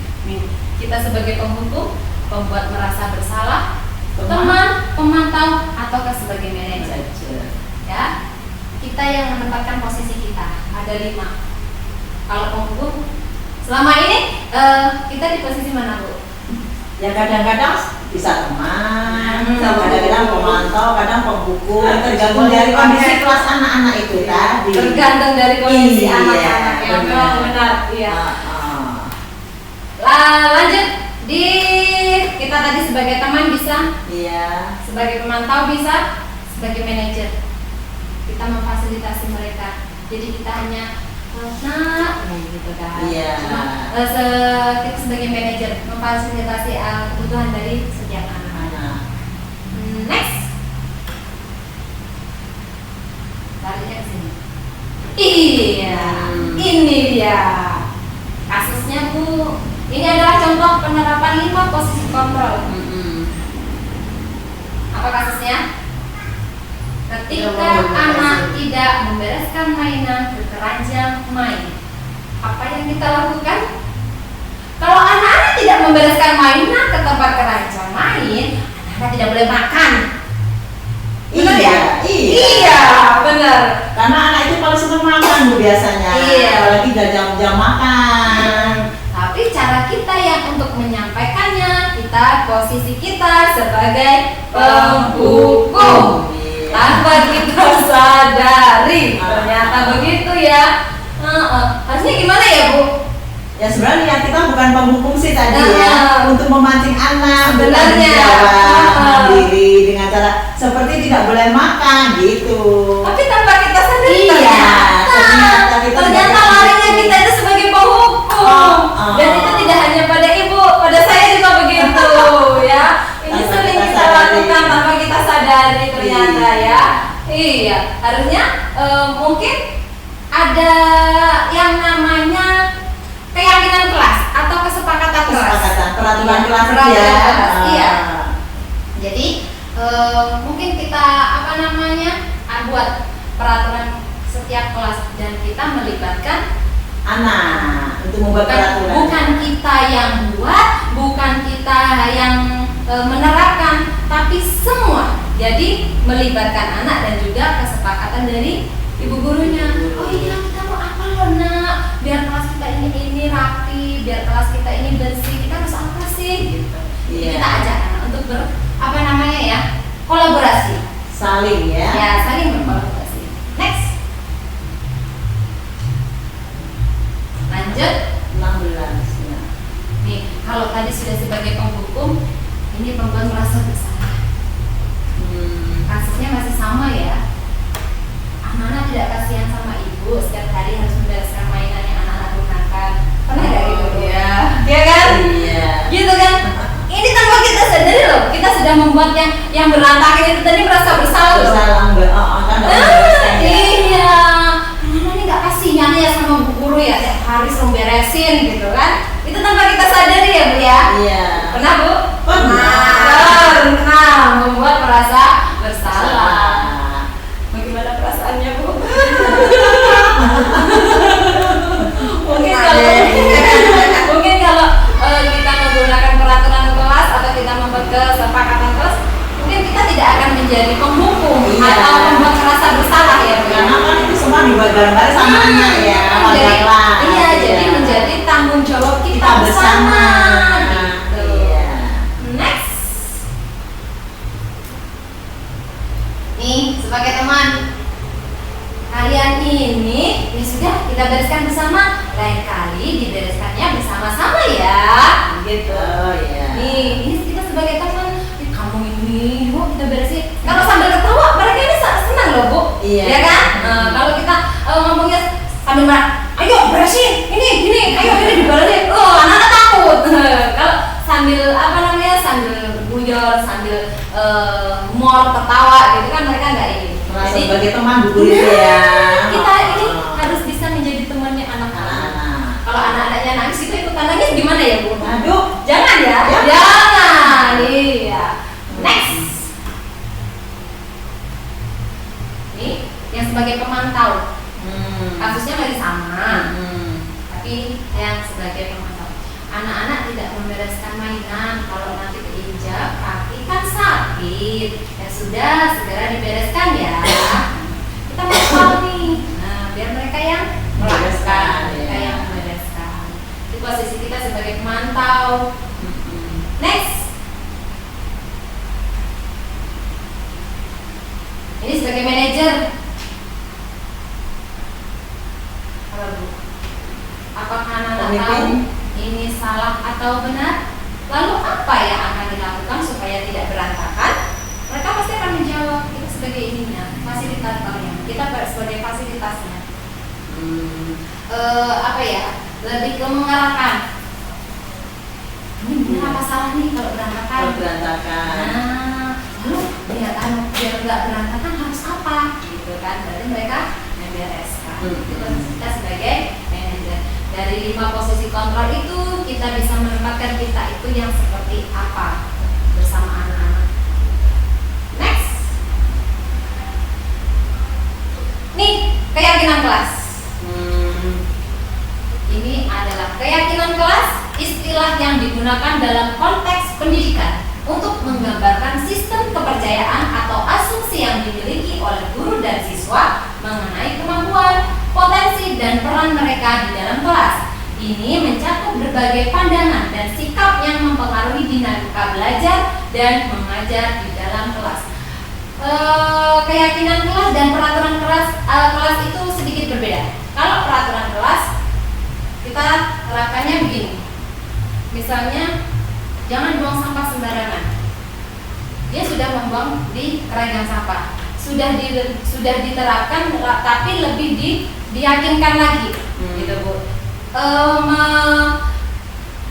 Kita sebagai penghukum, pembuat merasa bersalah, teman, pemantau, ataukah sebagai manajer. Ya, kita yang menempatkan posisi kita ada 5. Kalau penghukum, selama ini kita di posisi mana Bu? Ya kadang-kadang bisa teman, Sama kadang-kadang pemantau, kadang penghukum, tergantung dari kondisi kelas anak-anak itu tadi. Tergantung dari kondisi Iya, anak-anak ya. benar. Benar, iya. Ah, ah. Lanjut kita kita tadi sebagai teman bisa, Iya. sebagai pemantau bisa, sebagai manajer kita memfasilitasi mereka. Jadi kita hanya nah gitu kan. Iya. Cuma kita sebagai manajer memfasilitasi kebutuhan dari setiap anak. Anak. Next. Tariknya ke sini. Iya, ini dia kasusnya Bu. Ini adalah contoh penerapan 5 posisi kontrol. Apa kasusnya? Ketika anak tidak membereskan mainan ke keranjang main, apa yang kita lakukan? Kalau anak-anak tidak membereskan mainan ke tempat keranjang main, anak-anak tidak boleh makan. Benar ya? Iya, benar. Karena anak itu paling senang makan Bu biasanya. Iya. Apalagi udah jam-jam makan. Tapi cara kita yang untuk menyampaikannya, posisi kita sebagai penghukum. Tanpa kita sadari, ternyata begitu ya. Harusnya gimana ya Bu? Ya sebenarnya niat kita bukan penghukum sih tadi ya, untuk memancing anak Sebenarnya. mandiri dengan cara seperti tidak boleh makan gitu. Tapi tanpa kita sadari, Iya, ternyata larinya kita itu sebagai penghukum. Dan itu tidak hanya pada ibu, pada saya juga begitu ya. Ini Tanpa sering kita kita sadari. lakukan tanpa kita sadari ternyata ya. Iya, harusnya mungkin ada yang namanya keyakinan kelas atau kesepakatan kelas. Kesepakatan peraturan Iya, kelas peraturan ya. kelas, iya. Jadi mungkin kita buat peraturan setiap kelas dan kita melibatkan Anak untuk membuat peraturan. bukan kita yang buat, bukan kita yang menerapkan, tapi semua. Jadi melibatkan anak dan juga kesepakatan dari ibu gurunya. Oh iya, kita mau apa loh nak? Biar kelas kita ini rapi, biar kelas kita ini bersih. Kita harus apa sih? Gitu. Jadi Iya. kita ajak anak untuk kolaborasi. Saling ya. Ya, saling berkolaborasi. Next. Lanjut. 16 ya. Nih, kalau tadi sudah sebagai penghukum, ini perempuan merasa bersalah. Kasusnya masih sama ya. Anak-anak tidak kasihan sama ibu, setiap hari harus membereskan mainan yang anak-anak gunakan. Pernah nggak gitu? Iya. Iya kan? Iya. Gitu kan? Ini tanpa kita sadari loh, kita sudah membuat yang berantakan itu tadi merasa bersalah loh. Bersalah enggak? Kan enggak membereskan ya. Iya. Anak-anak ini nggak kasihan ya sama bu guru ya, tiap hari selalu beresin gitu kan? Itu tanpa kita sadari ya Bu ya. Iya. Pernah Bu? Pernah. Pernah membuat merasa bersalah. Bagaimana perasaannya Bu? mungkin kalau kita menggunakan peraturan kelas atau kita membuat kesepakatan kelas, mungkin kita tidak akan menjadi penghukum Iya. atau membuat merasa bersalah ya Bu. Karena kan itu semua dibuat bareng-bareng sama anak ya. Jadi, kelas. iya, jadi menjadi tanggung jawab kita Kita bersama. gitu. Iya. Next. Nih, sebagai teman, kalian ini ya sudah kita bereskan bersama. Lain kali dibereskannya bersama-sama ya. Gitu. Oh iya. Nih, ini kita sebagai teman. Ih, kamu ini, Bu, kita beresin. Kalau sambil ketawa, mereka ini senang loh, Bu. Iya. Ya kan? Kalau kita ngomongnya sambil marah, ayo beresin, ini, ayo ini diberesin. Oh, anak-anak takut. Kalau sambil sambil guyon, sambil humor, ketawa gitu kan mereka nggak ini. Merasa Jadi sebagai teman bu guru itu ya. kita ini harus bisa menjadi temannya anak-anak. Anak-anak. Kalau anak-anaknya nangis itu ikutan nangis gimana ya Bu? Aduh. Jangan ya, Ya. jangan. Iya. Next. Ini yang sebagai pemantau. Kasusnya masih sama, tapi yang sebagai pemantau. Anak-anak tidak membereskan mainan, kalau nanti keinjak kaki kan sakit. Ya sudah, segera dibereskan ya. Kita mau nih. Nah, biar mereka yang melakukan, mereka ya. yang membereskan. Itu posisi kita sebagai pemantau. Next. Ini sebagai manajer. Apa Bu? Apakah anak-anak tahu Pemimpin. ini salah atau benar? Lalu apa yang akan dilakukan? kita sebagai fasilitasnya. Lebih ke mengarahkan. Ini benar apa salah nih kalau berantakan? Berantakan. Nah, lalu biar nggak berantakan harus apa? Gitu kan? Berarti mereka membereskan. Kita sebagai manajer. Dari 5 posisi kontrol itu kita bisa menempatkan kita itu yang seperti apa bersama anak-anak. Next. Nih, keyakinan kelas. Ini adalah keyakinan kelas, istilah yang digunakan dalam konteks pendidikan untuk menggambarkan sistem kepercayaan atau asumsi yang dimiliki oleh guru dan siswa mengenai kemampuan, potensi, dan peran mereka di dalam kelas. Ini mencakup berbagai pandangan dan sikap yang mempengaruhi dinamika belajar dan mengajar di dalam kelas. Keyakinan kelas dan peraturan kelas itu sedikit berbeda. Kalau peraturan kelas kita terapkannya begini, misalnya jangan buang sampah sembarangan. Dia sudah membuang di keranjang sampah, sudah diterapkan, tapi lebih diyakinkan lagi, gitu Bu.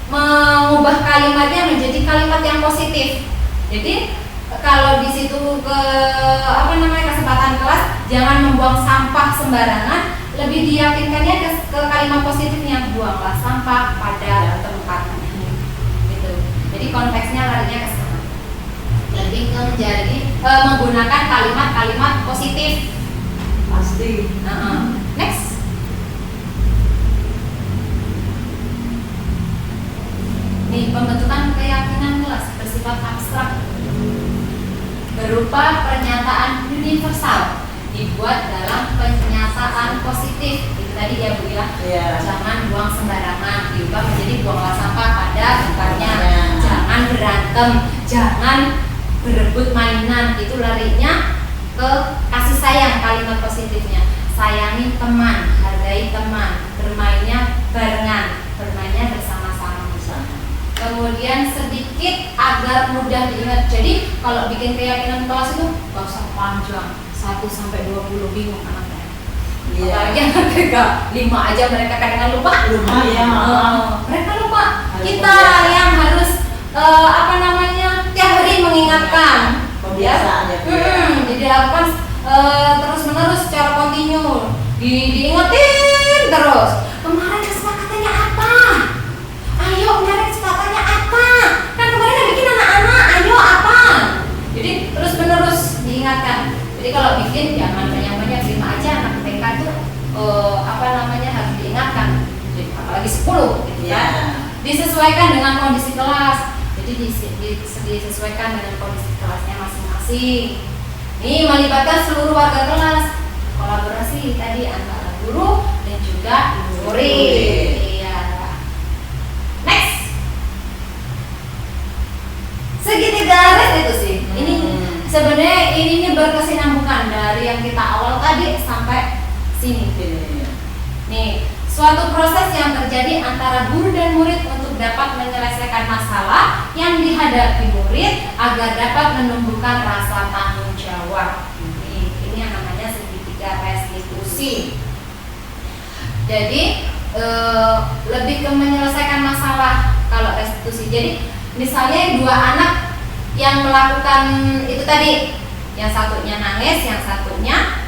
Mengubah kalimatnya menjadi kalimat yang positif. Jadi kalau di situ kesempatan kelas jangan membuang sampah sembarangan, lebih diyakinkannya ke kalimat positifnya, buanglah sampah pada tempatnya. Gitu. Jadi konteksnya larinya ke sana. Lebih ke menjadi menggunakan kalimat-kalimat positif. Pasti. Next. Nih, pembentukan keyakinan kelas bersifat abstrak berupa pernyataan universal dibuat dalam pernyataan positif. Itu tadi dia bilang, jangan buang sembarangan, diubah menjadi buanglah sampah pada tempatnya. Jangan berantem, jangan berebut mainan. Itu larinya ke kasih sayang, kalimat positifnya. Sayangi teman, hargai teman, bermainnya barengan, bermainnya bersama-sama. Kemudian sedikit agar mudah diingat. Jadi kalau bikin keyakinan kelas itu gak usah panjang, 1-20 bingung anaknya. Apalagi anak TK 5 aja mereka kadang lupa. Mereka lupa. Kita yang harus tiap hari mengingatkan. Jadi lakukan terus menerus secara kontinu. Diingetin terus. Kemarin kesepakatannya apa? Ayo kemarin kesepakatannya apa? Kan kemarin yang bikin anak-anak. Ayo apa? Jadi terus menerus diingatkan. Jadi kalau bikin jangan banyak-banyak, 5 aja anak TK itu harus diingatkan. Jadi, apalagi 10 gitu kan. Disesuaikan dengan kondisi kelas. Jadi disesuaikan dengan kondisi kelasnya masing-masing. Ini melibatkan seluruh warga kelas. Kolaborasi tadi antara guru dan juga murid. Iya. Next. Segitiga restitusi. Ini sebenarnya ini berkesinambungan dari yang kita awal tadi sampai sini. Nih, suatu proses yang terjadi antara guru dan murid untuk dapat menyelesaikan masalah yang dihadapi murid agar dapat menumbuhkan rasa tanggung jawab. Ini yang namanya segitiga restitusi. Jadi lebih ke menyelesaikan masalah kalau restitusi. Jadi misalnya 2 anak yang melakukan itu tadi, yang satunya nangis, yang satunya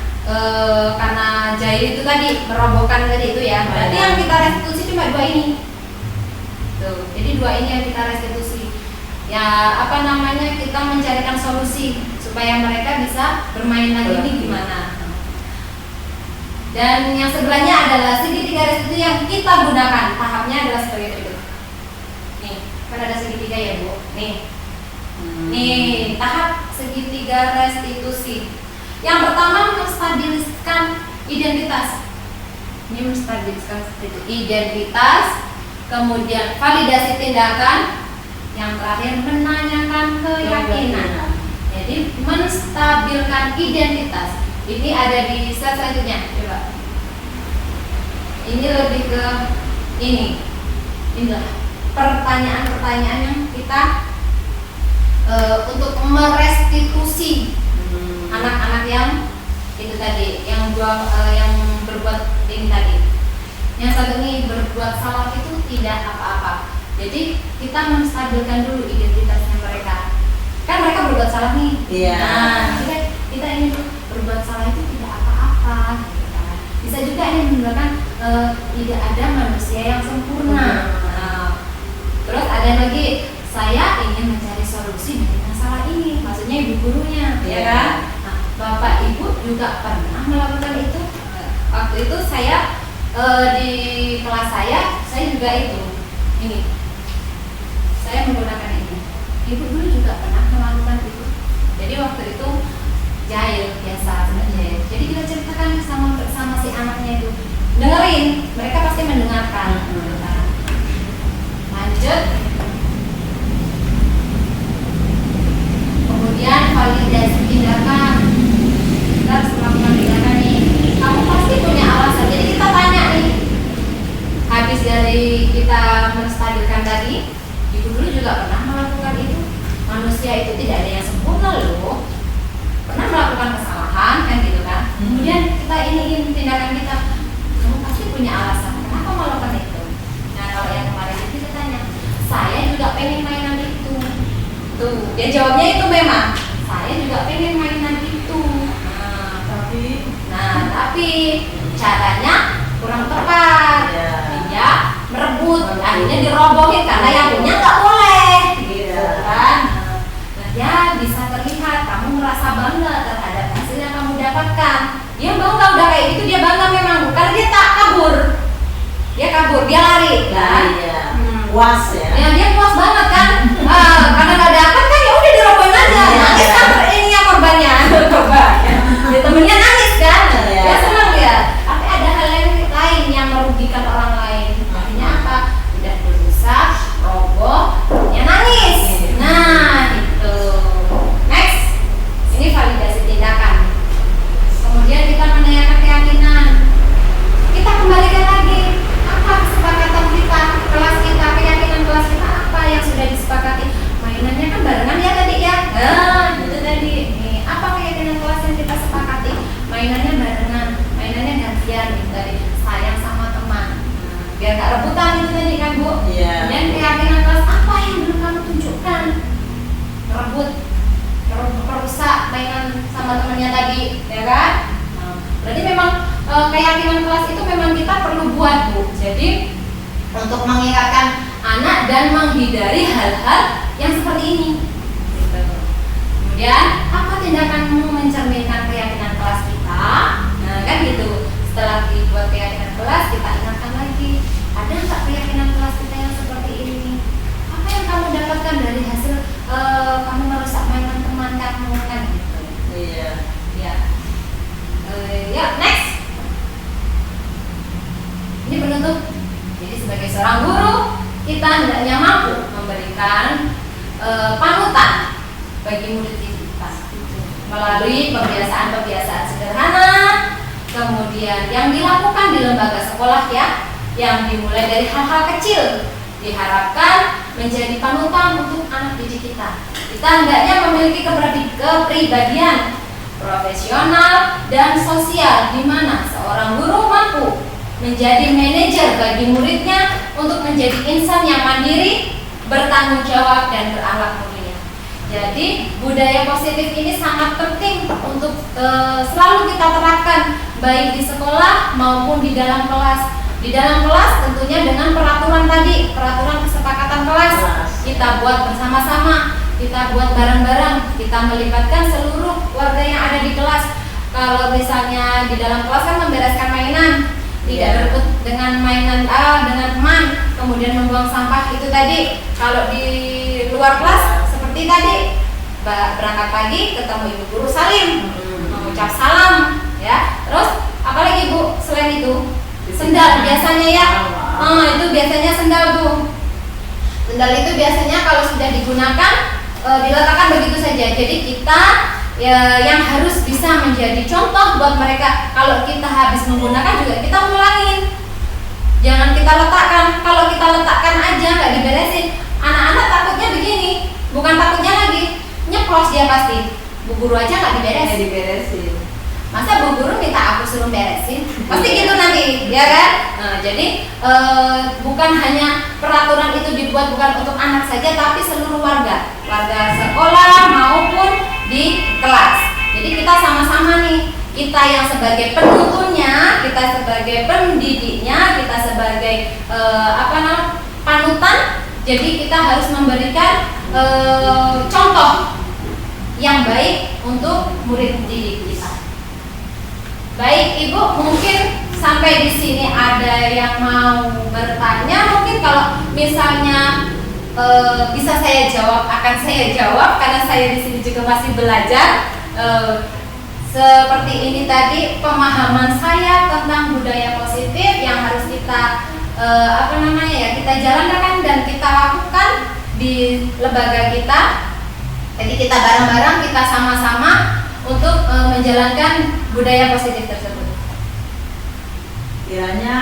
karena jahil itu tadi, merobohkan tadi itu ya. Berarti yang kita restitusi cuma 2 ini. Tuh, jadi 2 ini yang kita restitusi. Ya kita mencarikan solusi supaya mereka bisa bermain lagi ini gimana. Dan yang sebelahnya adalah segitiga restitusi yang kita gunakan. Tahapnya adalah sebagai berikut. Nih, kan ada segitiga ya Bu. Nih, tahap segitiga restitusi. Yang pertama menstabilkan identitas. Ini menstabilkan identitas, kemudian validasi tindakan, yang terakhir menanyakan keyakinan. Jadi menstabilkan identitas. Ini ada di slide selanjutnya. Coba. Ini lebih ke ini. Inilah pertanyaan-pertanyaan yang kita untuk merestitusi anak-anak yang itu tadi yang berbuat ini tadi. Yang satu ini berbuat salah itu tidak apa-apa. Jadi kita menstabilkan dulu identitasnya mereka. Kan mereka berbuat salah nih. Iya. Nah, kita ini berbuat salah itu tidak apa-apa. Gitu kan. Bisa juga ini menunjukkan tidak ada manusia yang sempurna. Nah, terus ada lagi, saya ingin mencari solusi dari masalah ini. Maksudnya ibu gurunya, ya kan? Nah, Bapak Ibu juga pernah melakukan itu. Waktu itu saya di kelas saya juga itu. Ini. Saya menggunakan ini. Ibu guru juga pernah melakukan itu. Jadi waktu itu jahil biasa sebenarnya. Jadi kita ceritakan sama si anaknya itu. Dengerin, mereka pasti mendengarkan. Lanjut. Kemudian validasi tindakan. Kita harus melakukan tindakan nih. Kamu pasti punya alasan. Jadi kita tanya nih. Habis dari kita menstabilkan tadi, ibu guru juga pernah melakukan itu. Manusia itu tidak ada yang sempurna loh. Pernah melakukan kesalahan kan gitu kan. Kemudian kita iniin tindakan kita. Kamu pasti punya alasan. Kenapa melakukan itu? Nah kalau yang kemarin itu kita tanya, saya juga pengen mainan itu. Tuh dia jawabnya itu memang. Saya juga pengen mainan itu. Tapi caranya kurang tepat. Dia merebut, akhirnya dirobohin karena yang punya nggak boleh. Gitu kan. Ya bisa terlihat kamu merasa bangga terhadap hasil yang kamu dapatkan. Dia bangga udah kayak gitu, dia bangga memang, karena dia tak kabur. Dia kabur, dia lari kan. Puas ya. Ya dia puas banget kan. Karena nggak dapat kan ya udah dirobohin aja. Nangis kan ini ya korbannya. Ya, temennya nangis kan. Dia senang dia. Tapi ada hal lain yang merugikan orang lain. Artinya apa? Udah berusaha roboh, dia nangis. Nah itu. Next, ini validasi tindakan. Kemudian kita menanyakan keyakinan. Kita kembalikan lagi, apa kesepakatan kita, kelas kita, keyakinan kelas kita apa yang sudah disepakati. Mainannya kan barengan ya tadi ya. Nah itu tadi. Nih, apa keyakinan kelas yang kita sepakati? Mainannya barengan, mainannya gantian gitu tadi. Sayang sama teman. Biar gak rebutan itu tadi kan Bu. Dan keyakinan kelas apa yang belum kamu tunjukkan? Merebut, merusak mainan sama temannya tadi, ya kan? Berarti memang keyakinan kelas itu memang kita perlu buat Bu. Jadi untuk mengingatkan anak dan menghindari hal-hal yang seperti ini. Gitu. Kemudian apa tindakanmu mencerminkan keyakinan kelas kita? Nah kan gitu. Setelah dibuat keyakinan kelas, kita ingatkan lagi. Ada nggak keyakinan kelas kita yang seperti ini? Apa yang kamu dapatkan dari hasil kamu merusak mainan teman kamu kan gitu? Iya. Ya. Ya next. Ini penutup. Jadi sebagai seorang guru, kita hendaknya mampu memberikan panutan bagi murid kita melalui pembiasaan-pembiasaan sederhana, kemudian yang dilakukan di lembaga sekolah ya, yang dimulai dari hal-hal kecil, diharapkan menjadi panutan untuk anak didik kita. Kita hendaknya memiliki kepribadian profesional dan sosial, di mana seorang guru mampu menjadi manajer bagi muridnya untuk menjadi insan yang mandiri, bertanggung jawab dan berakhlak mulia. Jadi budaya positif ini sangat penting untuk selalu kita terapkan baik di sekolah maupun di dalam kelas. Di dalam kelas tentunya dengan peraturan tadi, peraturan kesepakatan kelas kita buat bersama-sama, kita buat bareng-bareng, kita melibatkan seluruh warga yang ada di kelas. Kalau misalnya di dalam kelas kan membereskan mainan, tidak berebut dengan mainan dengan teman, kemudian membuang sampah itu tadi. Kalau di luar kelas seperti tadi, berangkat pagi ketemu ibu guru salim, mengucap salam, ya. Terus apalagi Bu selain itu? Sendal biasanya ya. Itu biasanya sendal tuh. Sendal itu biasanya kalau sudah digunakan diletakkan begitu saja. Jadi kita ya, yang harus bisa menjadi contoh buat mereka. Kalau kita habis menggunakan juga kita ulangin. Jangan kita letakkan. Kalau kita letakkan aja nggak diberesin, anak-anak takutnya begini. Bukan takutnya lagi, nyeplos dia pasti. Bu guru aja nggak diberesin. Masa bu guru minta aku suruh beresin? Pasti gitu nanti, ya kan? Nah, jadi bukan hanya peraturan itu dibuat bukan untuk anak saja, tapi seluruh warga sekolah maupun di kelas. Jadi kita sama-sama nih, kita yang sebagai penuntunnya, kita sebagai pendidiknya, kita sebagai panutan. Jadi kita harus memberikan contoh yang baik untuk murid didik kita. Baik Ibu, mungkin sampai di sini ada yang mau bertanya. Mungkin kalau misalnya bisa saya jawab, akan saya jawab karena saya di sini juga masih belajar. Seperti ini tadi pemahaman saya tentang budaya positif yang harus kita kita jalankan dan kita lakukan di lembaga kita. Jadi kita bareng-bareng, kita sama-sama untuk menjalankan budaya positif tersebut. Kiranya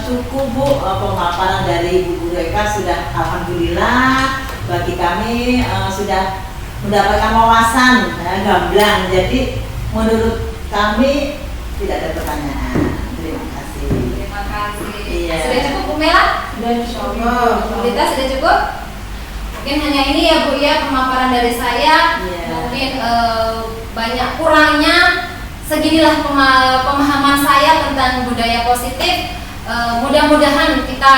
cukup Bu, pemaparan dari Bu Guru Eka sudah alhamdulillah bagi kami sudah mendapatkan wawasan gamblang. Jadi menurut kami tidak ada pertanyaan. Terima kasih. Terima kasih. Iya. Sudah cukup Bu Mela? Dan insyaallah. Bu Lita sudah cukup? Mungkin hanya ini ya Bu ya pemaparan dari saya. Iya. Mungkin banyak kurangnya seginilah pemahaman saya tentang budaya positif. Mudah-mudahan kita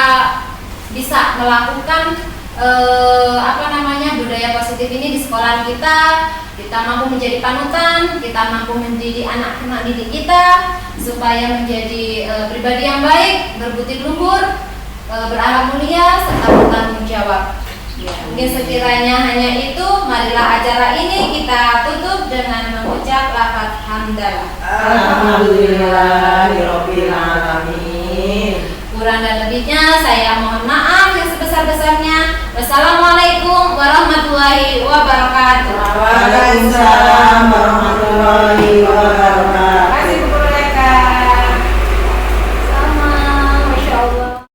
bisa melakukan budaya positif ini di sekolah kita mampu menjadi panutan, kita mampu menjadi anak-anak didik kita supaya menjadi pribadi yang baik, berbudi luhur, berakhlak mulia serta bertanggung jawab. Ya, mungkin sekiranya hanya itu, marilah acara ini kita tutup dengan mengucap lafaz hamdalah. Alhamdulillahirabbil alamin. Kurang dan lebihnya saya mohon maaf yang sebesar-besarnya. Wassalamualaikum warahmatullahi wabarakatuh. Waalaikumsalam warahmatullahi wabarakatuh. Terima kasih Bu Guru Eka. Sama, Masya Allah.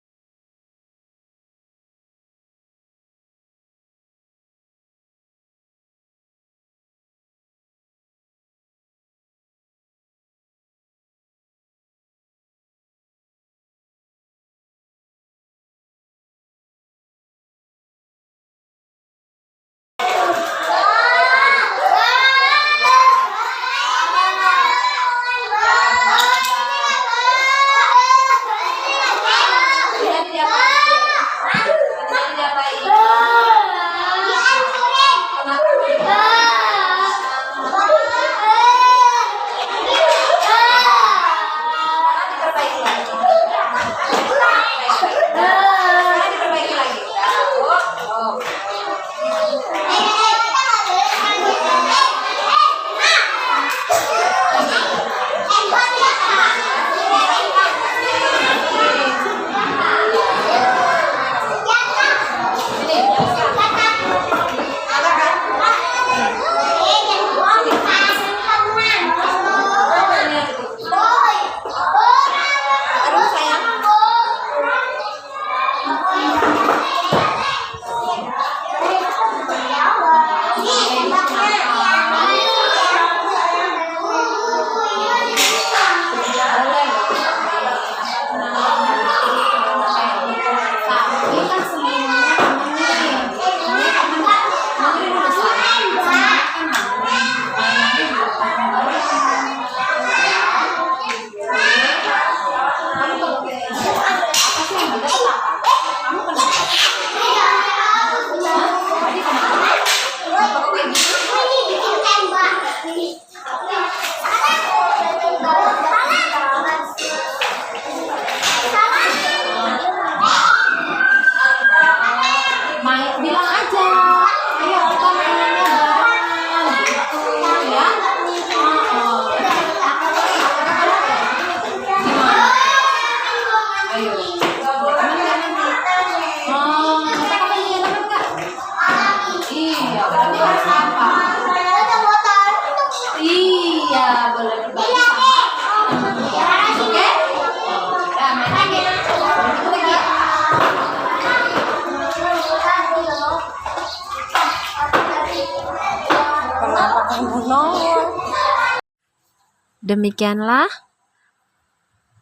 Demikianlah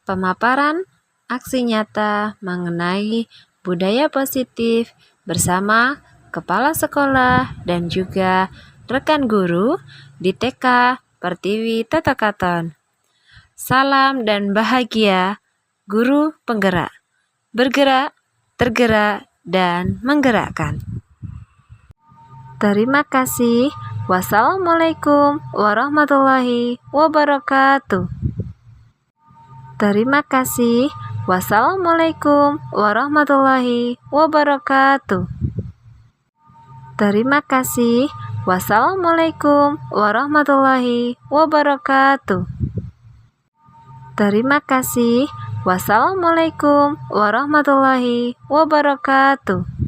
pemaparan aksi nyata mengenai budaya positif bersama kepala sekolah dan juga rekan guru di TK Pertiwi Toto Katon. Salam dan bahagia guru penggerak, bergerak, tergerak, dan menggerakkan. Terima kasih. Wassalamualaikum warahmatullahi wabarakatuh. Terima kasih. Wassalamualaikum warahmatullahi wabarakatuh. Terima kasih. Wassalamualaikum warahmatullahi wabarakatuh. Terima kasih. Wassalamualaikum warahmatullahi wabarakatuh.